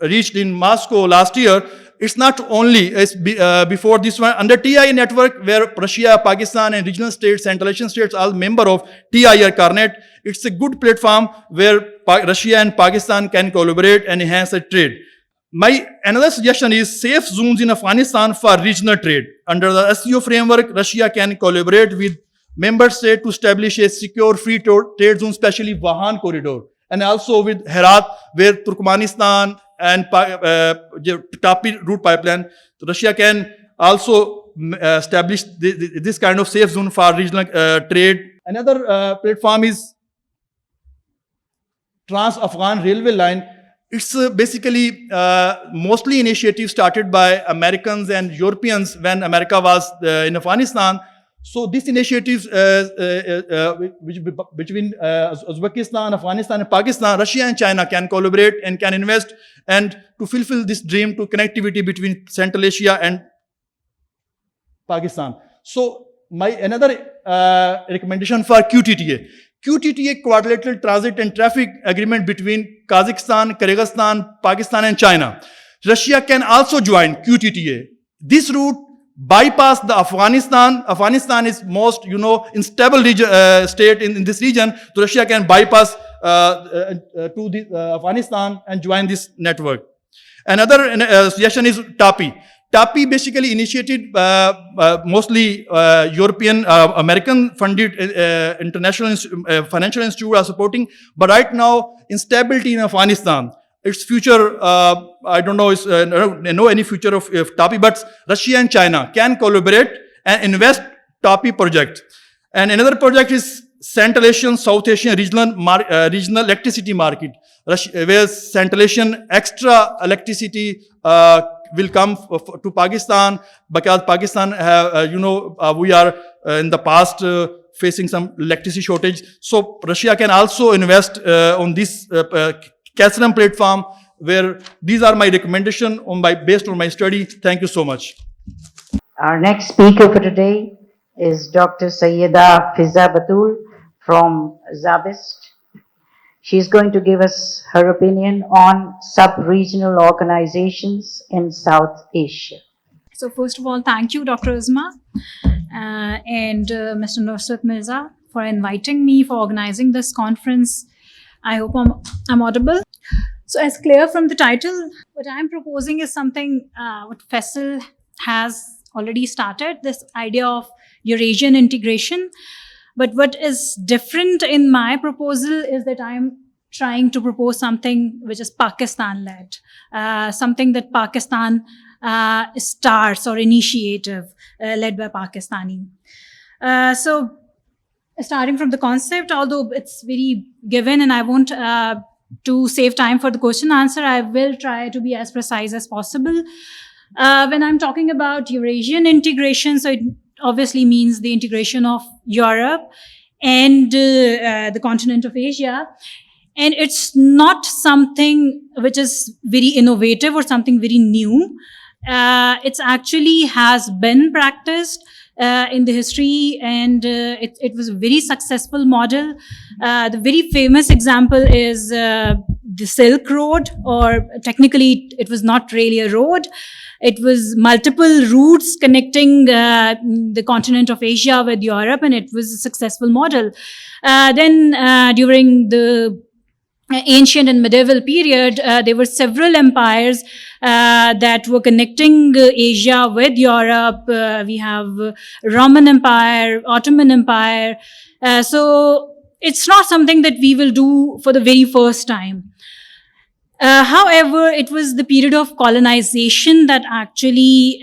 reached in Moscow last year. It's not only before this one, under TIR network where Russia, Pakistan and regional states, Central Asian states are member of TIR Carnet. It's a good platform where Russia and Pakistan can collaborate and enhance the trade. My another suggestion is safe zones in Afghanistan for regional trade. Under the SCO framework, Russia can collaborate with member states to establish a secure free trade zone, especially Vahan corridor, and also with Herat, where Turkmenistan and Tapi route pipeline. So Russia can also establish this kind of safe zone for regional trade. Another platform is Trans-Afghan Railway Line. It's basically mostly initiative started by Americans and Europeans when America was in Afghanistan. So this initiative between Uzbekistan, Afghanistan and Pakistan, Russia and China can collaborate and can invest and to fulfill this dream to connectivity between Central Asia and Pakistan. So my another recommendation for QTTA. QTTA, Quadrilateral Transit and Traffic Agreement between Kazakhstan, Kyrgyzstan, Pakistan and China. Russia can also join QTTA. This route bypass the Afghanistan. Afghanistan is most, unstable state in this region. So Russia can bypass to the Afghanistan and join this network. Another suggestion is TAPI. TAPI basically initiated mostly European, American funded international financial institute are supporting. But right now, instability in Afghanistan, its future, I don't know, know any future of TAPI, but Russia and China can collaborate and invest TAPI project. And another project is Central Asian, South Asian regional electricity market, where Central Asian extra electricity will come to Pakistan because Pakistan have, we are in the past facing some electricity shortage. So Russia can also invest on this Kasram platform, where these are my recommendation based on my study. Thank you so much. Our next speaker for today is Dr. Sayyida Fiza Batul from Zabist. She's going to give us her opinion on sub-regional organizations in South Asia. So first of all, thank you, Dr. Uzma and Mr. Nusrat Mirza for inviting me for organizing this conference. I hope I'm audible. So as clear from the title, what I'm proposing is something what FESL has already started, this idea of Eurasian integration. But what is different in my proposal is that I'm trying to propose something which is Pakistan-led, something that Pakistan starts or initiative led by Pakistani. So starting from the concept, although it's very given and I won't to save time for the question answer, I will try to be as precise as possible. When I'm talking about Eurasian integration, so it obviously means the integration of Europe and the continent of Asia. And it's not something which is very innovative or something very new. It's actually has been practiced in the history, and it was a very successful model. The very famous example is the Silk Road, or technically it was not really a road. It was multiple routes connecting the continent of Asia with Europe, and it was a successful model. Then during the ancient and medieval period, there were several empires that were connecting Asia with Europe. We have Roman Empire, Ottoman Empire. So it's not something that we will do for the very first time. However, it was the period of colonization that actually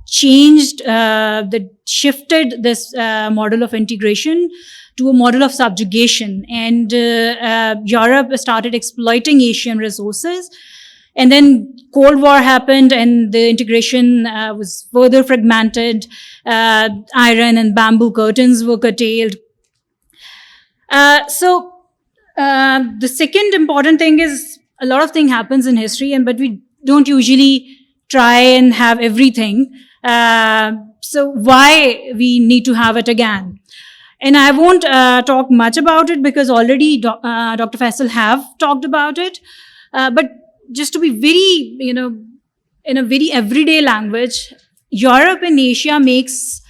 changed, that shifted this model of integration to a model of subjugation. And Europe started exploiting Asian resources. And then Cold War happened, and the integration was further fragmented. Iron and bamboo curtains were curtailed. So the second important thing is, a lot of things happens in history, but we don't usually try and have everything. So why we need to have it again? And I won't talk much about it because already Dr. Faisal have talked about it. But just to be very, in a very everyday language, Europe and Asia makes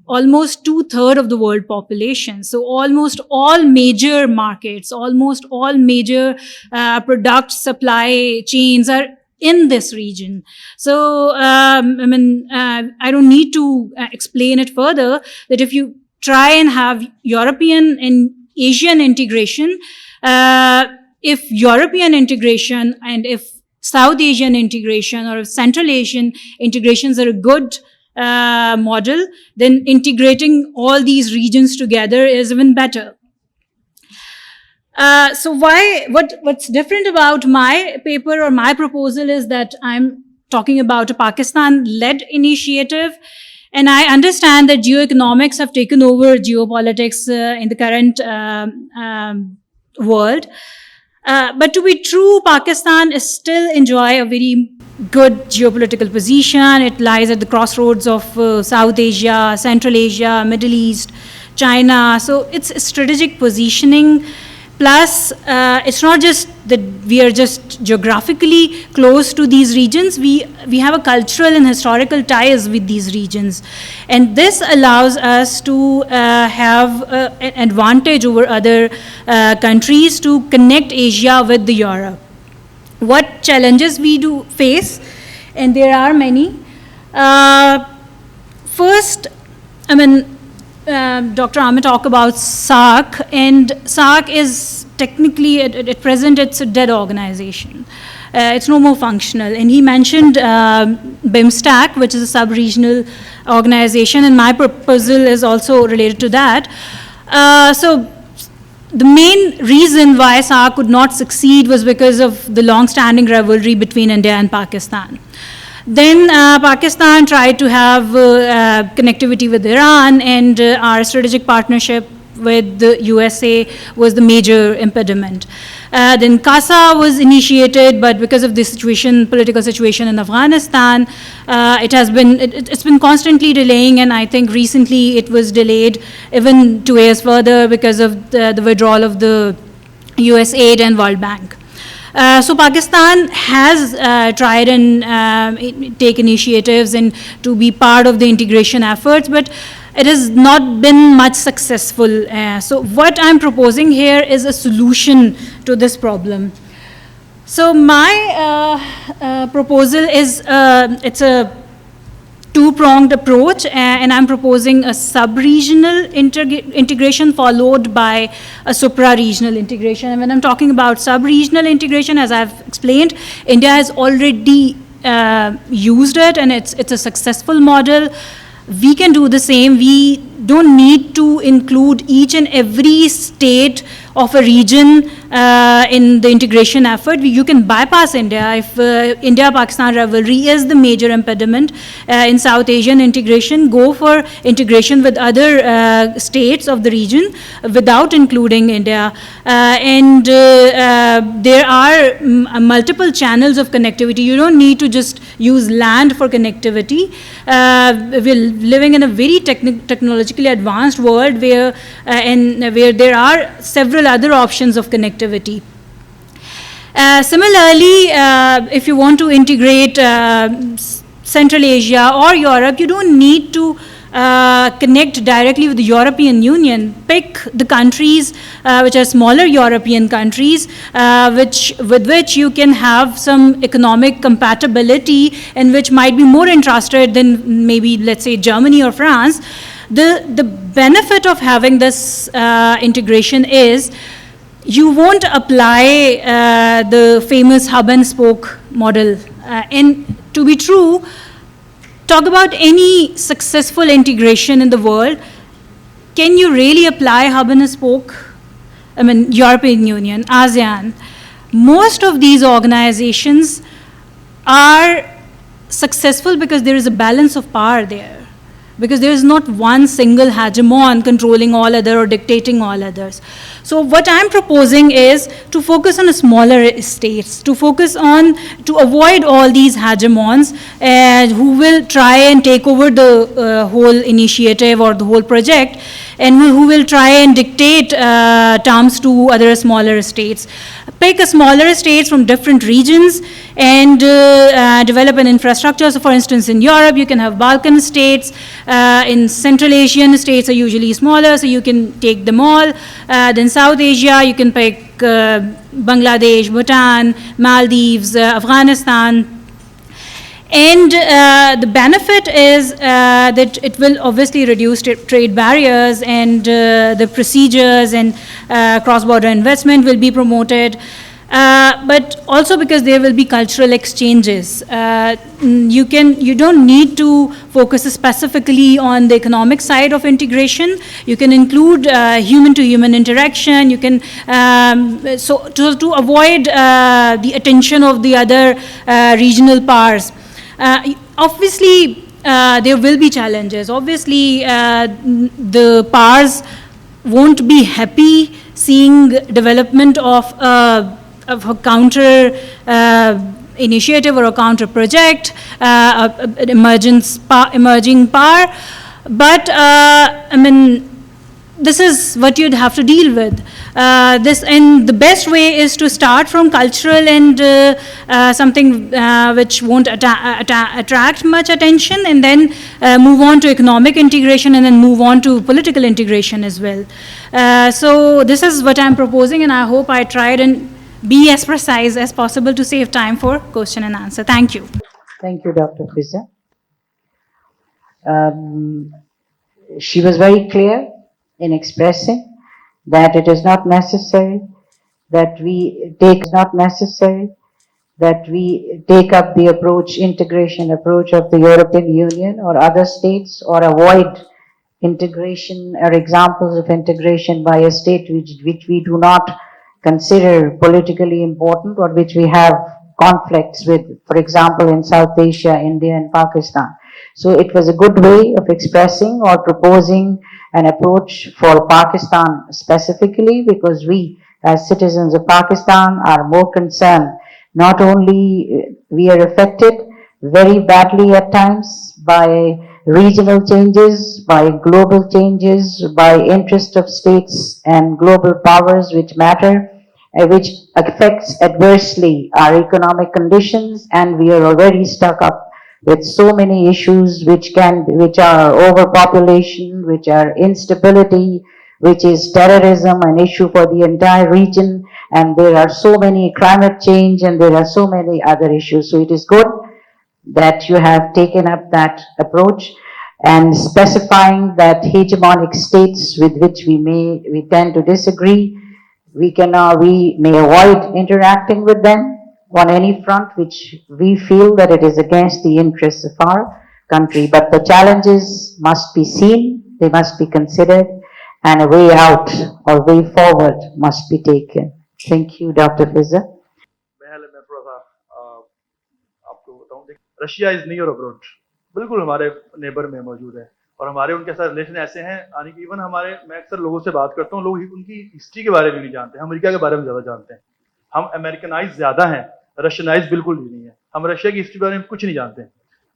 almost 2/3 of the world population. So almost all major markets, almost all major product supply chains are in this region. So, I don't need to explain it further, that if you try and have European and Asian integration, if European integration and if South Asian integration or if Central Asian integrations are a good model, then integrating all these regions together is even better. So what's different about my paper or my proposal is that I'm talking about a Pakistan-led initiative, and I understand that geoeconomics have taken over geopolitics in the current world. But to be true, Pakistan is still enjoy a very good geopolitical position. It lies at the crossroads of South Asia, Central Asia, Middle East, China. So it's strategic positioning. Plus, it's not just that we are just geographically close to these regions. We have a cultural and historical ties with these regions. And this allows us to have an advantage over other countries to connect Asia with the Europe. What challenges we do face, and there are many. First, Dr. Ahmed talked about SAARC, and SAARC is technically, at present, it's a dead organization. It's no more functional. And he mentioned BIMSTAC, which is a sub-regional organization, and my proposal is also related to that. So the main reason why SAARC could not succeed was because of the long-standing rivalry between India and Pakistan. Then Pakistan tried to have connectivity with Iran, and our strategic partnership with the USA was the major impediment. Then CASA was initiated, but because of the political situation in Afghanistan, it's been constantly delaying, and I think recently it was delayed even 2 years further because of the withdrawal of the US aid and World Bank. So Pakistan has tried and take initiatives and to be part of the integration efforts, but it has not been much successful. So what I'm proposing here is a solution to this problem. So my proposal is, it's a two-pronged approach, and I'm proposing a sub-regional integration followed by a supra-regional integration. And when I'm talking about sub-regional integration, as I've explained, India has already used it, and it's a successful model. We can do the same. We don't need to include each and every state of a region in the integration effort. You can bypass India if India-Pakistan rivalry is the major impediment in South Asian integration. Go for integration with other states of the region without including India. And there are multiple channels of connectivity. You don't need to just use land for connectivity. We're living in a very technologically advanced world where there are several other options of connectivity. Similarly, if you want to integrate Central Asia or Europe, you don't need to connect directly with the European Union. Pick the countries which are smaller European countries with which you can have some economic compatibility and which might be more interested than maybe, let's say, Germany or France. The benefit of having this integration is you won't apply the famous hub and spoke model. And to be true, talk about any successful integration in the world. Can you really apply hub and spoke? I mean, European Union, ASEAN. Most of these organizations are successful because there is a balance of power there. Because there is not one single hegemon controlling all other or dictating all others. So what I'm proposing is to focus on smaller states, to avoid all these hegemons who will try and take over the whole initiative or the whole project, and who will try and dictate terms to other smaller states. Pick smaller states from different regions and develop an infrastructure. So for instance, in Europe, you can have Balkan states. In Central Asian states are usually smaller, so you can take them all. Then South Asia, you can pick Bangladesh, Bhutan, Maldives, Afghanistan. And the benefit is that it will obviously reduce trade barriers, and the procedures and cross-border investment will be promoted. But also because there will be cultural exchanges. You don't need to focus specifically on the economic side of integration. You can include human-to-human interaction. You can to avoid the attention of the other regional powers. Obviously, there will be challenges. Obviously, the powers won't be happy seeing development of a counter initiative or a counter project, an emerging power. But I mean, this is what you'd have to deal with. And the best way is to start from cultural and something which won't attract much attention, and then move on to economic integration, and then move on to political integration as well. So this is what I'm proposing, and I hope I tried and be as precise as possible to save time for question and answer. Thank you. Thank you, Dr. Fiza. She was very clear in expressing that it is not necessary that we take up the integration approach of the European Union or other states, or avoid integration or examples of integration by a state which we do not consider politically important, or which we have conflicts with, for example, in South Asia, India and Pakistan. So it was a good way of expressing or proposing an approach for Pakistan specifically, because we as citizens of Pakistan are more concerned. Not only we are affected very badly at times by regional changes, by global changes, by interest of states and global powers which matter, which affects adversely our economic conditions, and we are already stuck up with so many issues which are overpopulation, which are instability, which is terrorism, an issue for the entire region, and there are so many climate change, and there are so many other issues. So it is good that you have taken up that approach and specifying that hegemonic states with which we tend to disagree, we may avoid interacting with them on any front which we feel that it is against the interests of our country. But the challenges must be seen, they must be considered, and a way out or way forward must be taken. Thank you, Dr. Fizza. पहले मैं थोड़ा सा आपको बताऊं, Russia is near abroad, बिल्कुल हमारे neighbour में मौजूद है और हमारे उनके साथ रिलेशन ऐसे हैं, यानी कि इवन हमारे, मैं अक्सर लोगों से बात करता हूँ, लोग उनकी हिस्ट्री के बारे में नहीं जानते, हम अमेरिका के बारे में ज़्यादा जानते हैं। हम अमेरिकनाइज ज़्यादा हैं, रशियनाइज बिल्कुल भी नहीं है। हम रशिया की हिस्ट्री के बारे में कुछ नहीं जानते हैं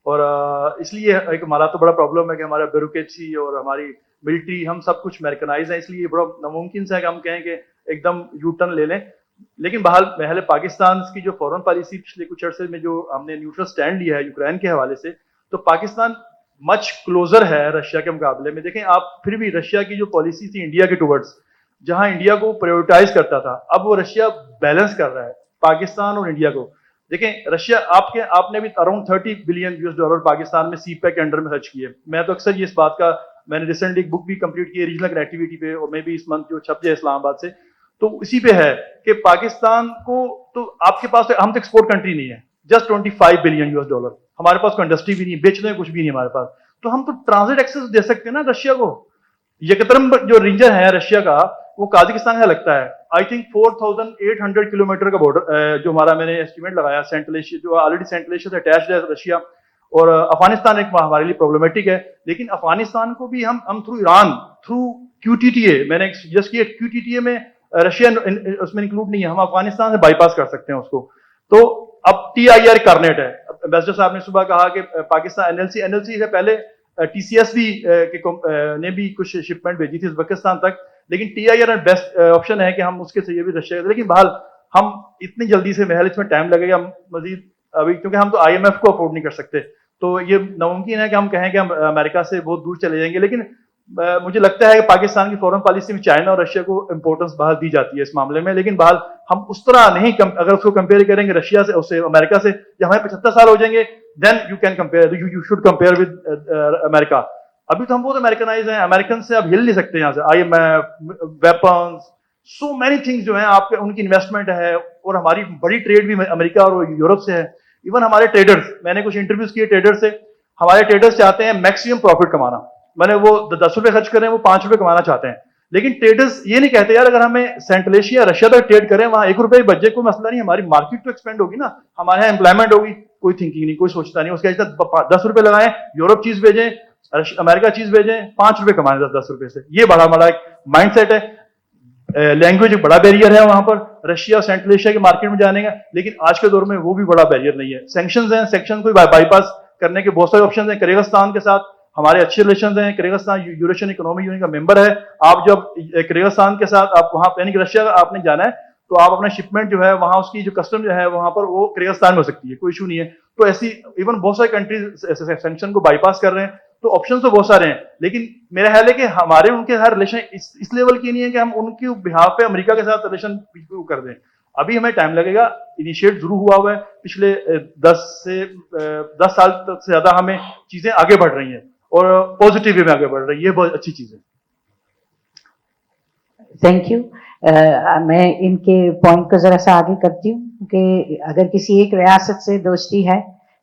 और इसलिए एक हमारा तो बड़ा प्रॉब्लम है कि हमारा ब्यूरोक्रेसी और हमारी मिलिट्री, हम सब कुछ अमेरिकनाइज है, इसलिए बड़ा नामुमकिन सा है कि हम कहें कि एकदम यू टर्न ले लें। लेकिन बहरहाल पहले पाकिस्तान की जो फॉरेन पॉलिसी पिछले कुछ अर्से में जो हमने न्यूट्रल स्टैंड लिया है यूक्रेन के हवाले से, तो पाकिस्तान मच क्लोजर है रशिया के मुकाबले में। देखें आप, फिर भी रशिया की जो पॉलिसी थी इंडिया के टुवर्ड्स, जहां इंडिया को प्रायोरिटाइज करता था, अब वो रशिया बैलेंस कर रहा है पाकिस्तान और इंडिया को। देखें रशिया, आपने भी अराउंड $30 बिलियन पाकिस्तान में सीपैक के अंडर में खर्च किए। मैं तो अक्सर ये इस बात का, मैंने रिसेंटली एक बुक भी कंप्लीट की है रीजनल कनेक्टिविटी पे, और मे भी इस मंथ जो छप जाए इस्लामाबाद से, तो इसी पे है कि पाकिस्तान को, तो आपके पास तो, हम तो एक्सपोर्ट कंट्री नहीं है, जस्ट $25 बिलियन, हमारे पास कोई इंडस्ट्री भी नहीं, बेचने कुछ भी नहीं हमारे पास, तो हम तो ट्रांजिट एक्सेस दे सकते हैं ना रशिया को। यकतरम जो रीजन है रशिया का, वो काजाकिस्तान का लगता है, आई थिंक 4800 किलोमीटर का बॉर्डर जो हमारा, मैंने एस्टिमेट लगाया, सेंट्रल एशिया जो ऑलरेडी सेंट्रल एशिया से अटैच्ड है रशिया, और अफगानिस्तान एक हमारे लिए प्रॉब्लमेटिक है। लेकिन अफगानिस्तान को भी हम थ्रू ईरान, थ्रू QTTA, मैंने जस्ट किया, QTTA में रशिया उसमें इंक्लूड नहीं है, हम अफगानिस्तान से बाईपास कर सकते हैं उसको। तो अब TIR करनेट है, एम्बेसडर साहब ने सुबह कहा कि पाकिस्तान NLC से पहले TCS भी ने भी कुछ शिपमेंट भेजी थी उज्बेकिस्तान तक, लेकिन TIR बेस्ट ऑप्शन है कि हम उसके से ये भी रशिया, लेकिन बहरहाल हम इतनी जल्दी से, महल इसमें टाइम लगेगा मजीद अभी, क्योंकि हम तो IMF को अफोर्ड नहीं कर सकते, तो ये नामुमकिन है कि हम कहें कि हम अमेरिका से बहुत दूर चले जाएंगे। लेकिन मुझे लगता है कि पाकिस्तान की फॉरेन पॉलिसी में चाइना और रशिया को इंपॉर्टेंस बहरहाल दी जाती है इस मामले में, लेकिन बहरहाल हम उस तरह नहीं, अगर उसको कंपेयर करेंगे रशिया से, उससे अमेरिका से, जब हमें 75 साल हो जाएंगे, then you can compare, you should compare with America. अभी तो हम बहुत अमेरिकनाइज हैं, अमेरिकन से अब हिल नहीं सकते यहाँ से। IMF, weapons, so many things जो हैं आपके, उनकी इन्वेस्टमेंट है, और हमारी बड़ी ट्रेड भी अमेरिका और यूरोप से है। इवन हमारे ट्रेडर्स, मैंने कुछ इंटरव्यूज किए ट्रेडर से, हमारे ट्रेडर्स चाहते हैं मैक्सिमम प्रॉफिट कमाना, मैंने वो 10 रुपए खर्च करें, वो 5 रुपए कमाना चाहते हैं। लेकिन ट्रेडर्स ये नहीं कहते यार, अगर हमें सेंट्रल एशिया रशिया तक ट्रेड करें, वहां 1 रुपए बचे, कोई मसला नहीं, हमारी मार्केट तो एक्सपेंड होगी ना, हमारे यहाँ एम्प्लॉयमेंट होगी, कोई थिंकिंग नहीं, कोई सोचता नहीं, उसके 10 रुपए लगाएं, यूरोप चीज भेजें, अमेरिका चीज भेजें, 5 रुपए कमाएं 10 रुपए से, ये बड़ा हमारा एक माइंड सेट है। लैंग्वेज एक बड़ा बैरियर है वहां पर रशिया और सेंट्रल एशिया की मार्केट में जाने का, लेकिन आज के दौर में वो भी बड़ा बैरियर नहीं है। सैंक्शंस हैं, सैंक्शन को बाईपास करने के बहुत सारे ऑप्शन हैं। किर्गिस्तान के साथ हमारे अच्छे रिलेशन हैं, किर्गिस्तान यूरेशियन इकोनॉमिक यूनियन का मेंबर है। आप जब किर्गिस्तान के साथ आप वहां, यानी कि रशिया आपने जाना है, तो आप अपना शिपमेंट जो है वहां, उसकी जो कस्टम जो है वहां पर, वो किर्गिस्तान में हो सकती है, कोई इशू नहीं है। तो ऐसी इवन बहुत सारी कंट्रीज सैंक्शन को बाईपास कर रहे हैं, तो ऑप्शन तो बहुत सारे हैं, लेकिन मेरा ख्याल है कि हमारे उनके साथ रिलेशन इस लेवल की नहीं है कि हम उनके बिहाफ पे अमेरिका के साथ रिलेशन कर दें। अभी हमें टाइम लगेगा, इनिशिएट जरूर हुआ है, पिछले 10 साल से ज्यादा हमें चीजें आगे बढ़ रही हैं और पॉजिटिव वे में आगे बढ़ रही है, ये बहुत अच्छी चीज है। Thank you. मैं इनके पॉइंट को जरा सा आगे करती हूँ कि अगर किसी एक रियासत से दोस्ती है,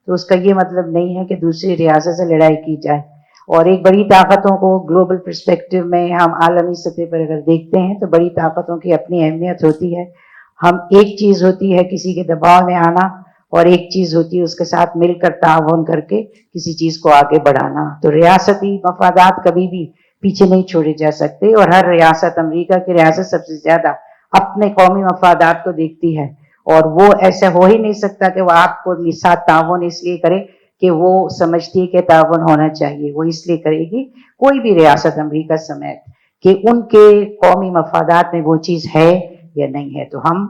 तो उसका ये मतलब नहीं है कि दूसरी रियासत से लड़ाई की जाए। और एक बड़ी ताकतों को ग्लोबल पर्सपेक्टिव में हम आलमी सतह पर अगर देखते हैं, तो बड़ी ताकतों की अपनी अहमियत होती है। हम, एक चीज होती है किसी के दबाव में आना, और एक चीज होती है उसके साथ मिलकर ताउन करके किसी चीज को आगे बढ़ाना। तो रियासती मफादात कभी भी पीछे नहीं छोड़े जा सकते, और हर रियासत, अमेरिका की रियासत सबसे ज्यादा अपने कौमी मफादात को देखती है, और वो ऐसा हो ही नहीं सकता कि वो आपको साथ ताउन इसलिए करे कि वो समझती है कि ताउन होना चाहिए, वो इसलिए करेगी, कोई भी रियासत अमेरिका समेत, कि उनके कौमी मफादात में वो चीज है या नहीं है। तो हम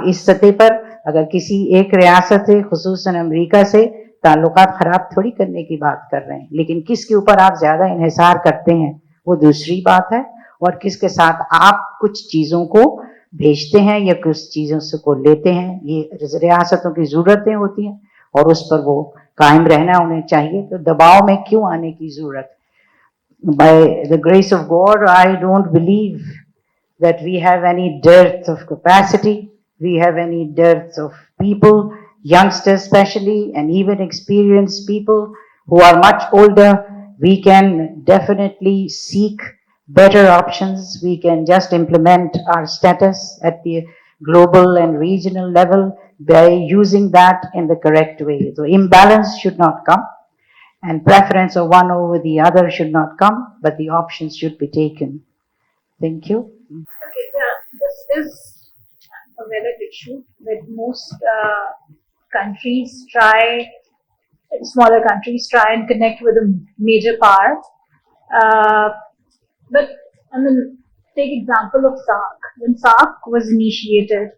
इस सतह पर अगर किसी एक रियासत से, खुसूसन अमेरिका से, ताल्लुकात खराब थोड़ी करने की बात कर रहे हैं, लेकिन किसके ऊपर आप ज्यादा इन्हिसार करते हैं वो दूसरी बात है, और किसके साथ आप कुछ चीजों को भेजते हैं या कुछ चीजों से को लेते हैं, ये रियासतों की जरूरतें होती हैं, और उस पर वो कायम रहना उन्हें चाहिए। तो दबाव में क्यों आने की जरूरत? By the grace of God, I don't believe that we have any dearth of capacity, we have any dearth of people, youngsters especially, and even experienced people who are much older. We can definitely seek better options. We can just implement our status at the global and regional level by using that in the correct way. So imbalance should not come, and preference of one over the other should not come, but the options should be taken. Thank you. Okay, yeah, this is a valid issue that most countries try, smaller countries try and connect with a major power. Uh, but I mean, take example of SARC. When SARC was initiated,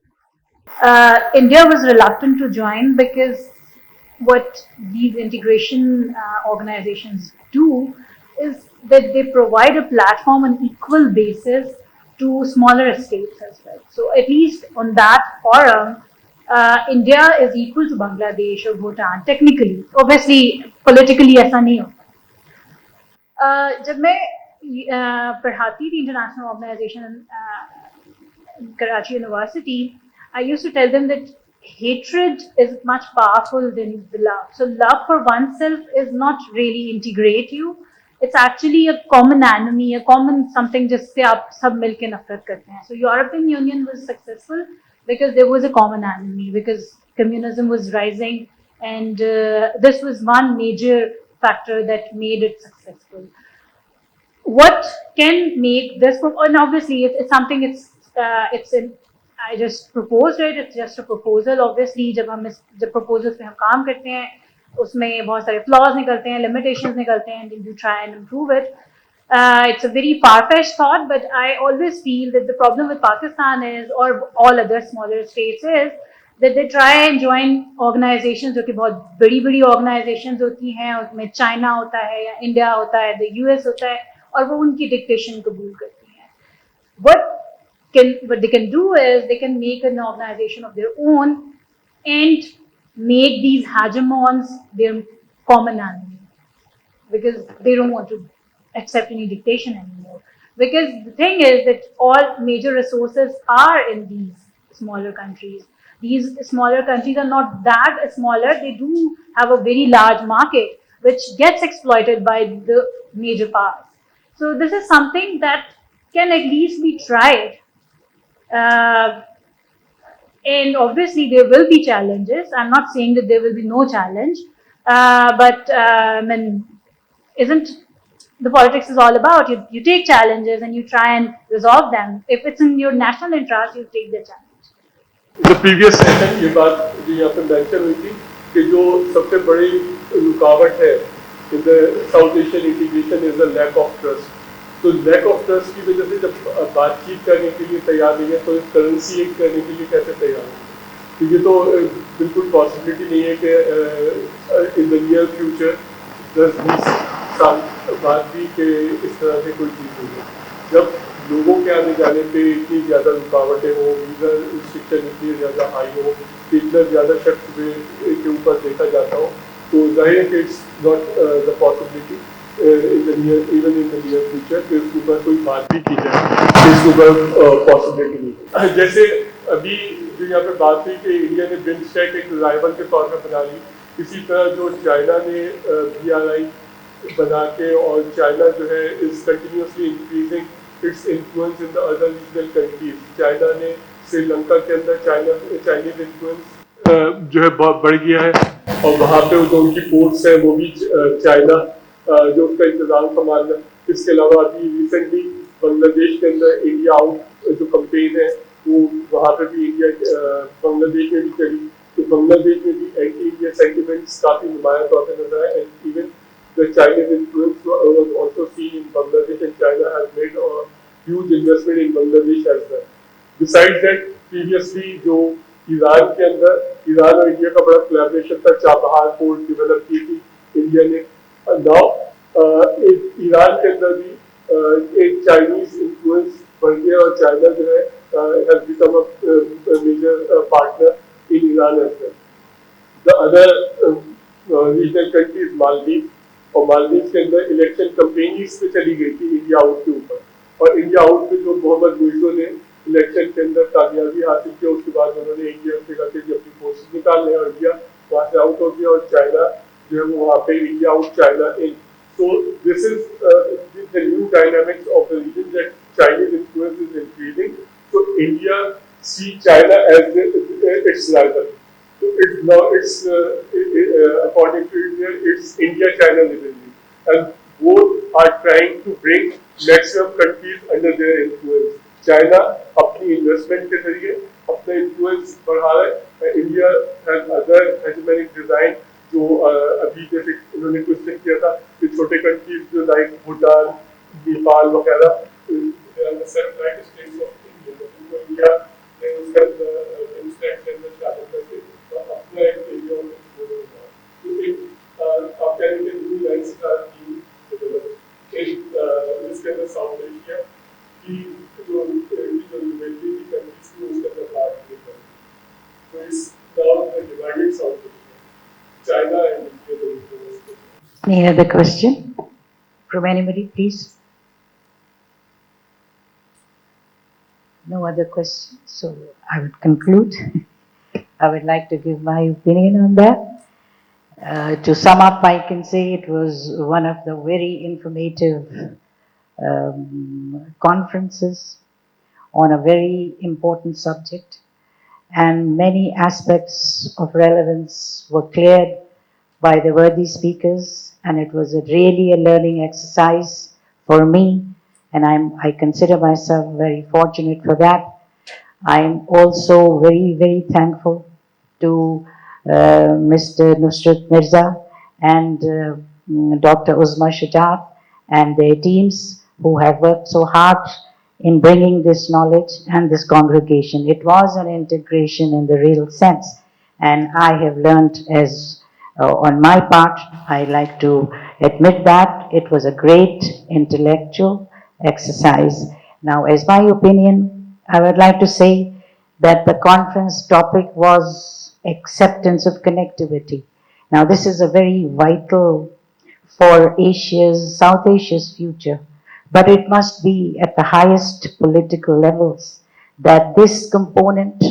India was reluctant to join because what these integration organizations do is that they provide a platform on equal basis to smaller states as well. So at least on that forum, India is equal to Bangladesh or Bhutan technically. Obviously, politically ऐसा नहीं होता. जब मैं पढ़ाती थी international organisation Karachi University, I used to tell them that hatred is much powerful than the love. So love for oneself is not really integrate you. It's actually a common enemy, a common something जिससे आप सब मिलके नफरत करते हैं. So European Union was successful because there was a common enemy, because communism was rising, and this was one major factor that made it successful. What can make this, and obviously it's something, it's in, I just proposed it, it's just a proposal. Obviously जब proposals पे हम काम करते हैं उसमें बहुत सारे flaws निकलते हैं, limitations निकलते हैं, and you try and improve it. It's a very far-fetched thought, but I always feel that the problem with Pakistan is, or all other smaller states, is that they try and join organizations जो कि बहुत बड़ी organizations होती हैं, उसमें China होता है या India होता है, the US होता है, और वो उनकी dictation कबूल करती हैं. What they can do is they can make an organization of their own and make these hegemons their common enemy, because they don't want to accept any dictation anymore. Because the thing is that all major resources are in these smaller countries. These smaller countries are not that smaller, they do have a very large market which gets exploited by the major powers. So this is something that can at least be tried. And obviously there will be challenges. I'm not saying that there will be no challenge, but isn't the politics is all about you take challenges and you try and resolve them. If it's in your national interest, you take the challenge. The previous session ये बात जो यहाँ पे mention हुई थी कि जो सबसे बड़ी रुकावट है in the South Asian integration is the lack of trust. तो lack of trust की वजह से जब बातचीत करने के लिए तैयार नहीं है तो करेंसी एक करने के लिए कैसे तैयार है? तो ये तो बिल्कुल पॉसिबिलिटी नहीं है कि in the near future 10-20 साल बाद भी कि इस तरह से कोई चीज़ होगी. जब लोगों के आने जाने पे इतनी ज़्यादा रुकावटें हो, वीज़ा रिस्ट्रिक्शन इतनी ज़्यादा हाई हो, इतना ज़्यादा शख्स के ऊपर देखा जाता हो, तो जाहिर है कि it's not the possibility even in the near future कि उसके ऊपर कोई बात भी की जाए, इसके ऊपर पॉसिबिलिटी नहीं है. जैसे अभी जो यहाँ पे बात हुई कि इंडिया ने बिमस्टेक एक राइवल के तौर पर बना ली, इसी तरह जो चाइना ने BRI बना के, और चाइना जो है is continuously increasing its influence in the other regional countries. China ने श्रीलंका के अंदर चाइनीज इन्फ्लुएंस जो है बहुत बढ़ गया है, और वहाँ पे जो उनकी पोर्ट्स हैं वो भी चाइना जो उसका इंतजाम संभाल रहा है. इसके अलावा अभी रिसेंटली बांग्लादेश के अंदर इंडिया आउट जो कंपेन है वो वहाँ पे भी इंडिया बांग्लादेश में भी चली, तो बांग्लादेश में भी एंटी इंडिया सेंटिमेंट्स काफी नुमाया तौर पर नजर आए. And even the Chinese influence was also seen in Bangladesh, and China has made a huge investment in Bangladesh as well. Besides that, previously जो ईरान के अंदर ईरान और इंडिया का बड़ा कोलैबोरेशन था, चाबहार पोर्ट डेवलप की थी India ने. नाउ ईरान के अंदर भी एक चाइनीज इन्फ्लुएंस बढ़ गया, और चाइना जो है has become a major partner in Iran as well. The other regional country is Maldives, और मालदीव के अंदर इलेक्शन कैंपेन इस पे चली गई थी इंडिया आउट के ऊपर, और इंडिया आउट में जो मोहम्मद मुइज़ो ने इलेक्शन के अंदर कामयाबी हासिल की, उसके बाद उन्होंने इंडिया से कहा कि अपनी फोर्सेस निकाल लें, और इंडिया वहाँ से आउट हो गया, और चाइना जो है वो वहाँ पे India out China in. So this is the new dynamics of the region that Chinese influence is increasing. So India see China as its rival. So it's now according to India, it's India-China rivalry, and both are trying to bring maximum countries under their influence. China अपनी investment के जरिए अपना influence बढ़ा रहा है. India has other hegemonic design जो अभी जैसे इन्होंने क्वेश्चन किया था कि छोटे कंट्रीज जो लाइक भूटान, नेपाल वगैरह, centralised states of India, India ने उसका इंस्टेंट के अंदर शामिल करके अपना एक एरिया में तो एक आप कहेंगे न्यू लाइन्स का टीम डेवलप एक इसके अंदर साउथ एशिया की जो रिबेलिटी की कंट्रीज की उसके अंदर पार्ट लेकर तो इस now divided south China and India. Any other question from anybody, please? No other questions, so I would conclude. I would like to give my opinion on that. To sum up, I can say it was one of the very informative conferences on a very important subject, and many aspects of relevance were cleared by the worthy speakers, and it was really a learning exercise for me, and I consider myself very fortunate for that. I'm also very, very thankful to Mr. Nusrat Mirza and Dr. Uzma Shujat and their teams who have worked so hard in bringing this knowledge and this congregation. It was an integration in the real sense, and I have learned as on my part, I like to admit that it was a great intellectual exercise. Now, as my opinion, I would like to say that the conference topic was acceptance of connectivity. Now, this is a very vital for South Asia's future, but it must be at the highest political levels that this component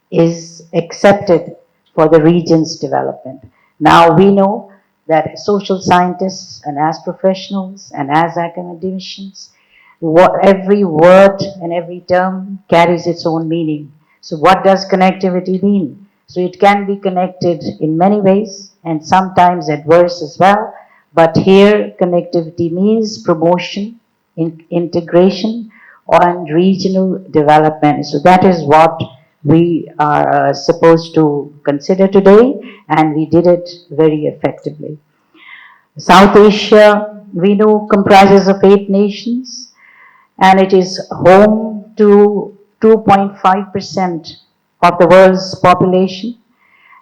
is accepted for the region's development. Now we know that social scientists and as professionals and as academicians, every word and every term carries its own meaning. So what does connectivity mean? So it can be connected in many ways and sometimes adverse as well. But here connectivity means promotion, integration, and regional development. So that is what we are supposed to consider today, and we did it very effectively. South Asia, we know, comprises of 8 nations, and it is home to 2.5% of the world's population,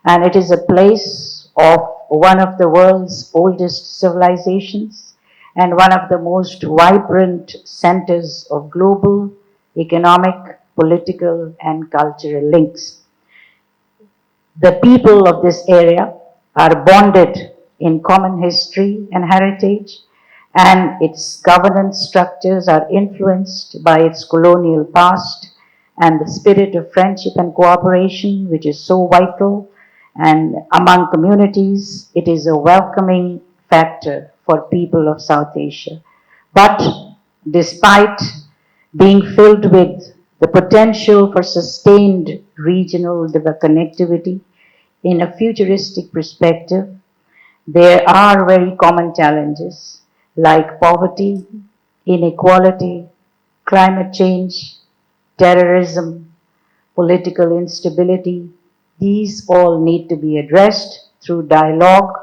and it is a place of one of the world's oldest civilizations and one of the most vibrant centers of global economic, political, and cultural links. The people of this area are bonded in common history and heritage, and its governance structures are influenced by its colonial past and the spirit of friendship and cooperation, which is so vital. And among communities, it is a welcoming factor for people of South Asia. But despite being filled with the potential for sustained regional connectivity in a futuristic perspective, there are very common challenges like poverty, inequality, climate change, terrorism, political instability. These all need to be addressed through dialogue,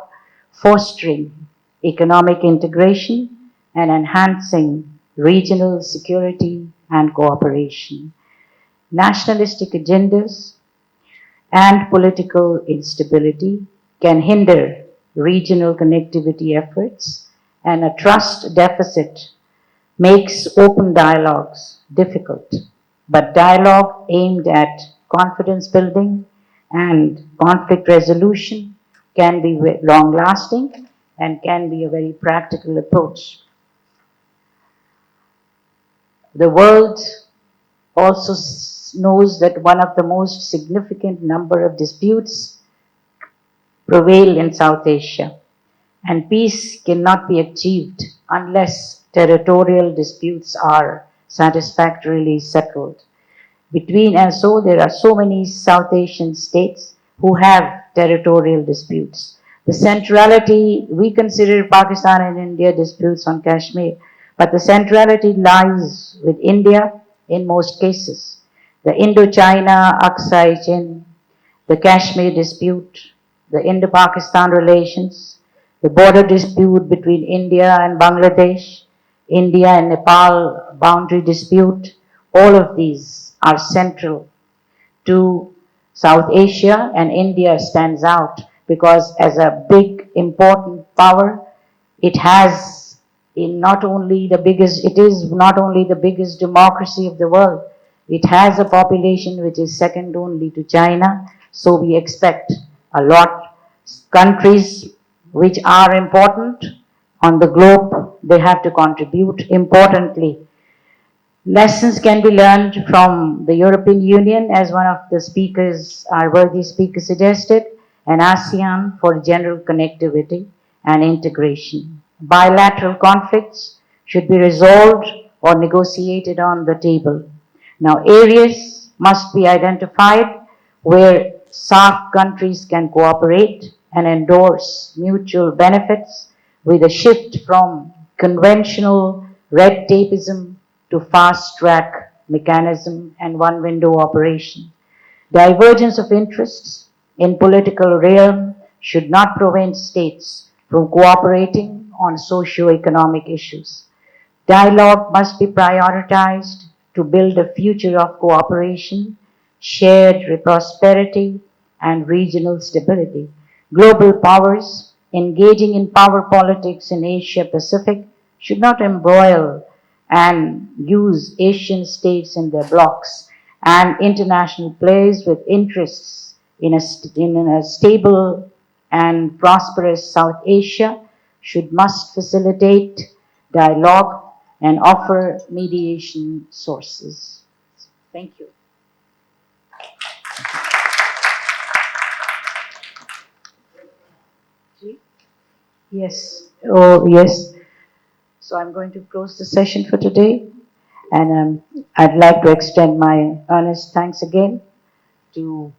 fostering economic integration, and enhancing regional security and cooperation. Nationalistic agendas and political instability can hinder regional connectivity efforts, and a trust deficit makes open dialogues difficult. But dialogue aimed at confidence building and conflict resolution can be long lasting and can be a very practical approach. The world also knows that one of the most significant number of disputes prevail in South Asia, and peace cannot be achieved unless territorial disputes are satisfactorily settled. And so there are so many South Asian states who have territorial disputes. The centrality, we consider Pakistan and India disputes on Kashmir, but the centrality lies with India in most cases. The Indochina, ASCE, the Kashmir dispute, the Indo-Pakistan relations, the border dispute between India and Bangladesh, India and Nepal boundary dispute, all of these are central to South Asia, and India stands out because as a big important power, it has it is not only the biggest democracy of the world, it has a population which is second only to China. So we expect a lot. Countries which are important on the globe, they have to contribute importantly. Lessons can be learned from the European Union, as one of the speakers, our worthy speaker, suggested, and ASEAN for general connectivity and integration. Bilateral conflicts should be resolved or negotiated on the table. Now, areas must be identified where SAARC countries can cooperate and endorse mutual benefits with a shift from conventional red tapeism to fast track mechanism and one window operation. Divergence of interests in political realm should not prevent states from cooperating on socio-economic issues. Dialogue must be prioritized to build a future of cooperation, shared prosperity, and regional stability. Global powers engaging in power politics in Asia Pacific should not embroil and use Asian states in their blocs, and international players with interests in a stable and prosperous South Asia must facilitate dialogue and offer mediation sources. Thank you. Yes. Oh, yes. So I'm going to close the session for today, and I'd like to extend my earnest thanks again to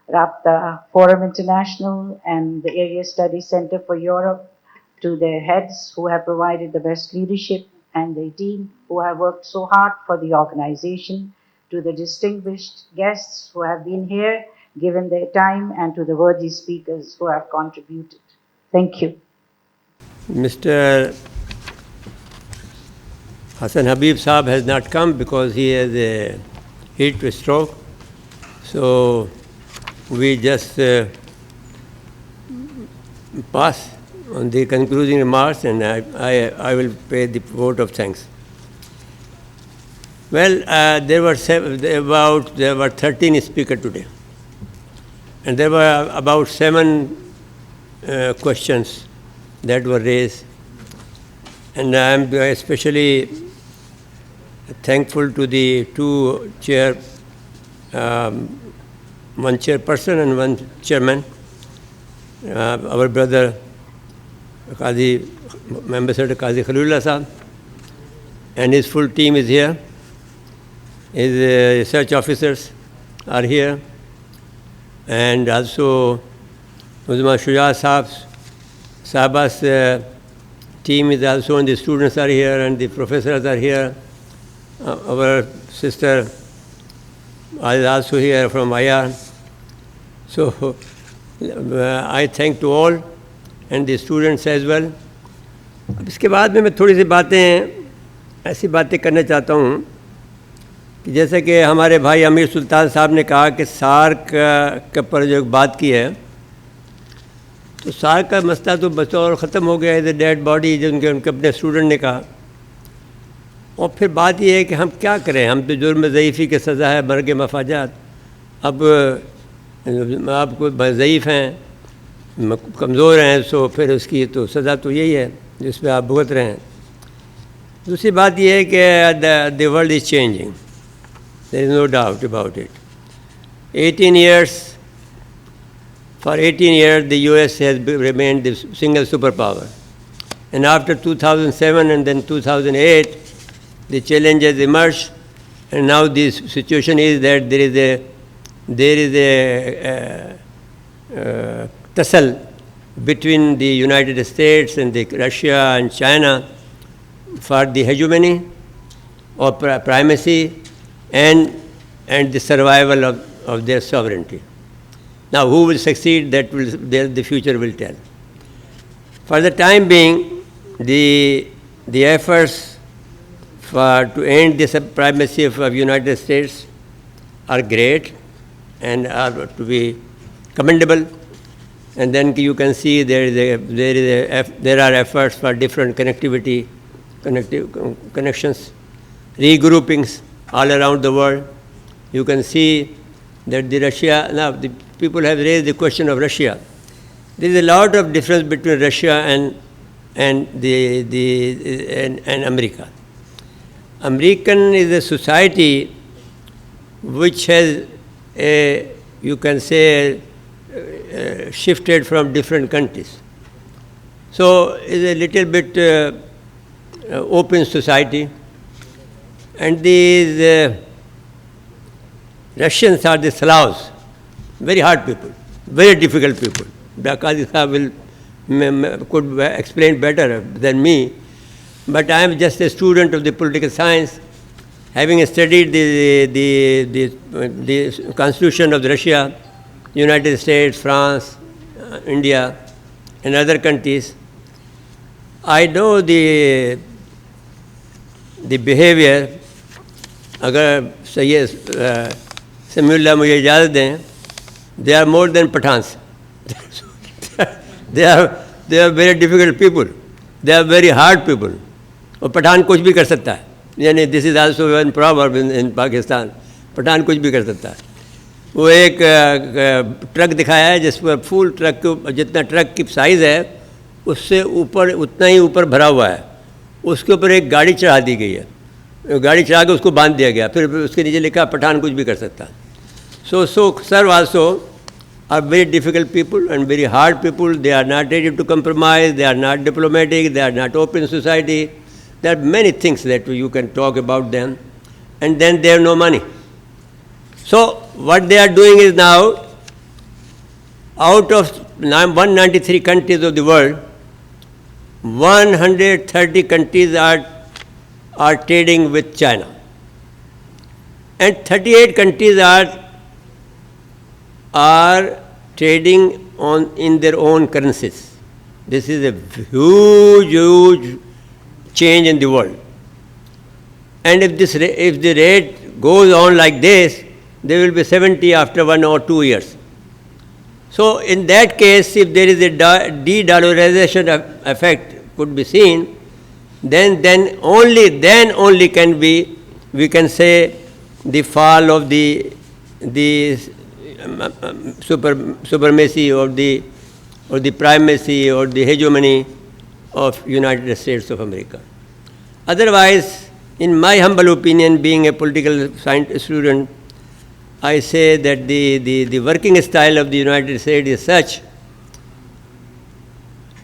Rapta Forum International and the Area Study Center for Europe, to their heads who have provided the best leadership and the team who have worked so hard for the organization, to the distinguished guests who have been here, given their time, and to the worthy speakers who have contributed. Thank you. Mr. Hassan Habib Saab has not come because he has a heat stroke. So we just pass on the concluding remarks, and I will pay the vote of thanks. Well, there were 13 speakers today, and there were about 7 questions that were raised, and I am especially thankful to the 2 one chairperson and 1 chairman, our brother Qazi, Member Secretary Qazi Khalilullah Sahab, and his full team is here. His research officers are here, and also Uzma Shuja Sahaba's team is also, and the students are here, and the professors are here. Our sister is also here from IR. So I thank to all and the students as well. अब इसके बाद में मैं थोड़ी सी ऐसी बातें करना चाहता हूँ कि जैसे कि हमारे भाई अमीर सुल्तान साहब ने कहा कि सार्क के पर जो बात की है, तो सार्क का मसला तो बस और ख़त्म हो गया है, डेड बॉडी, जो उनके अपने स्टूडेंट ने कहा। और फिर बात ये है कि हम क्या करें, हम तो जुर्म ज़ईफ़ी की सज़ा है मर्ग मफाजात। अब आप कोई ज़ईफ़ हैं, कमज़ोर हैं, सो फिर उसकी तो सज़ा तो यही है जिस पर आप भुगत रहे हैं। दूसरी बात यह है कि the world is changing, there is no doubt about it. 18 years, for 18 years the US has remained the single superpower, And after 2007 and then 2008, the challenges emerged, and now this situation is that there is a tussle between the United States and Russia and China for the hegemony or primacy and the survival of their sovereignty. Now, who will succeed, the future will tell. For the time being, the efforts to end this primacy of United States are great and are to be commendable. And then you can see there are efforts for different connectivity, connections, regroupings all around the world. You can see that now the people have raised the question of Russia. There is a lot of difference between Russia and America. American is a society which has you can say shifted from different countries. So it's a little bit open society, and these Russians are the Slavs, very hard people, very difficult people. Qazi Sahib could explain better than me, but I am just a student of the political science, having studied the constitution of Russia, United States, France, India, and other countries. I know the behavior. अगर सही समीउल्लाह मुझे इजाज़त दें, they are more than Pathans. They are very difficult people. They are very hard people. और पठान कुछ भी कर सकता है. यानी this is also one proverb in Pakistan. Pathan कुछ भी कर सकता है. वो एक ट्रक दिखाया है जिस पर फुल ट्रक जितना ट्रक की साइज़ है उससे ऊपर उतना ही ऊपर भरा हुआ है. उसके ऊपर एक गाड़ी चढ़ा दी गई है. गाड़ी चढ़ा के उसको बांध दिया गया. फिर उसके नीचे लिखा पठान कुछ भी कर सकता है. So sir also are very difficult people and very hard people. They are not ready to compromise. They are not diplomatic. They are not open society. There are many things that you can talk about them, and then they have no money. So what they are doing is now, out of 193 countries of the world, 130 countries are trading with China, and 38 countries are trading in their own currencies. This is a huge change in the world. And if the rate goes on like this, there will be 70 after 1 or 2 years. So in that case, if there is a de-dollarization effect could be seen, then only can we can say the fall of the supremacy or the primacy or the hegemony of United States of America. Otherwise, in my humble opinion, being a political science student, I say that the working style of the United States is such,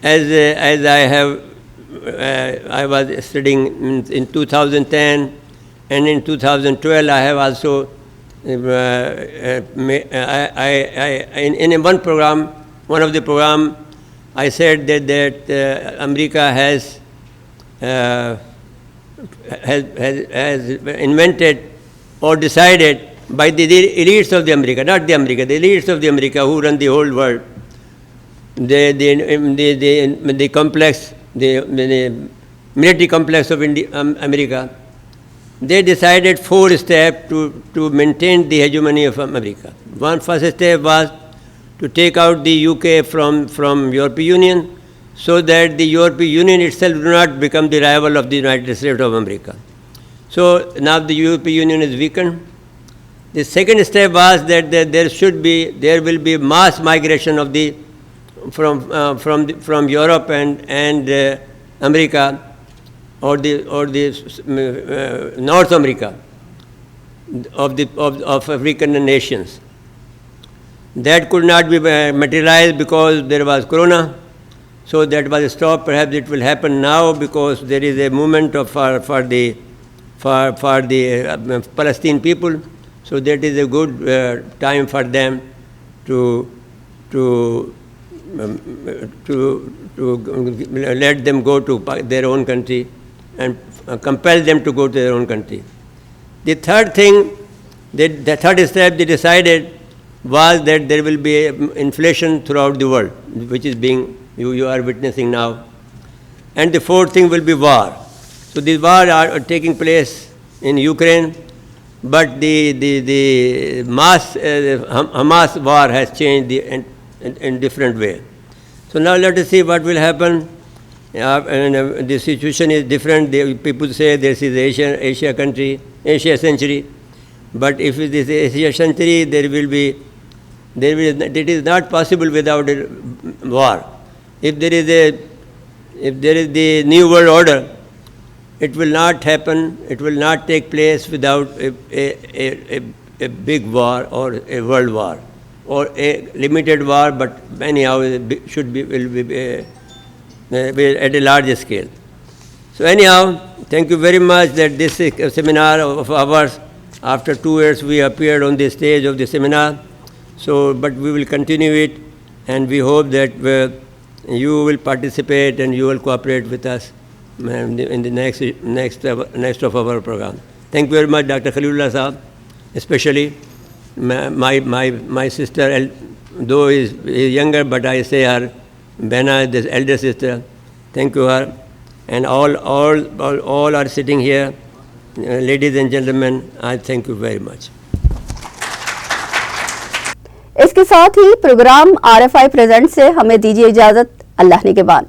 as I was studying in 2010, and in 2012 I have also in one of the program, I said that America has invented or decided by the elites of the America, not the America, the elites of the America who run the whole world, the complex, the military complex of America. They decided 4 steps to maintain the hegemony of America. One first step was to take out the UK from European Union, so that the European Union itself do not become the rival of the United States of America. So now the European Union is weakened. The second step was that there will be mass migration of from Europe and America, or the North America of African nations. That could not be materialized because there was Corona, So that was stopped. Perhaps it will happen now because there is a movement of for the Palestinian people. So that is a good time for them to let them go to their own country and compel them to go to their own country. The third thing, the third step they decided was that there will be inflation throughout the world, which is being you are witnessing now. And the fourth thing will be war. So these wars are taking place in Ukraine, but the Hamas war has changed in different way. So now let us see what will happen. And the situation is different. People say this is Asia century. But if it is Asia century, it is not possible without a war. If there is the new world order, it will not happen. It will not take place without a big war or a world war, or a limited war. But anyhow, will be at a larger scale. So anyhow, thank you very much that this seminar of ours, after 2 years we appeared on the stage of the seminar. So, but we will continue it, and we hope that you will participate and you will cooperate with us in the next of our program. Thank you very much, Dr. Khalilullah Sahab, especially my sister, though is younger, but I say her Bena, the elder sister. Thank you her, and all are sitting here, ladies and gentlemen. I thank you very much. इसके साथ ही programme RFI present से हमें दीजिए इजाजत। अल्लाह ने के बाद।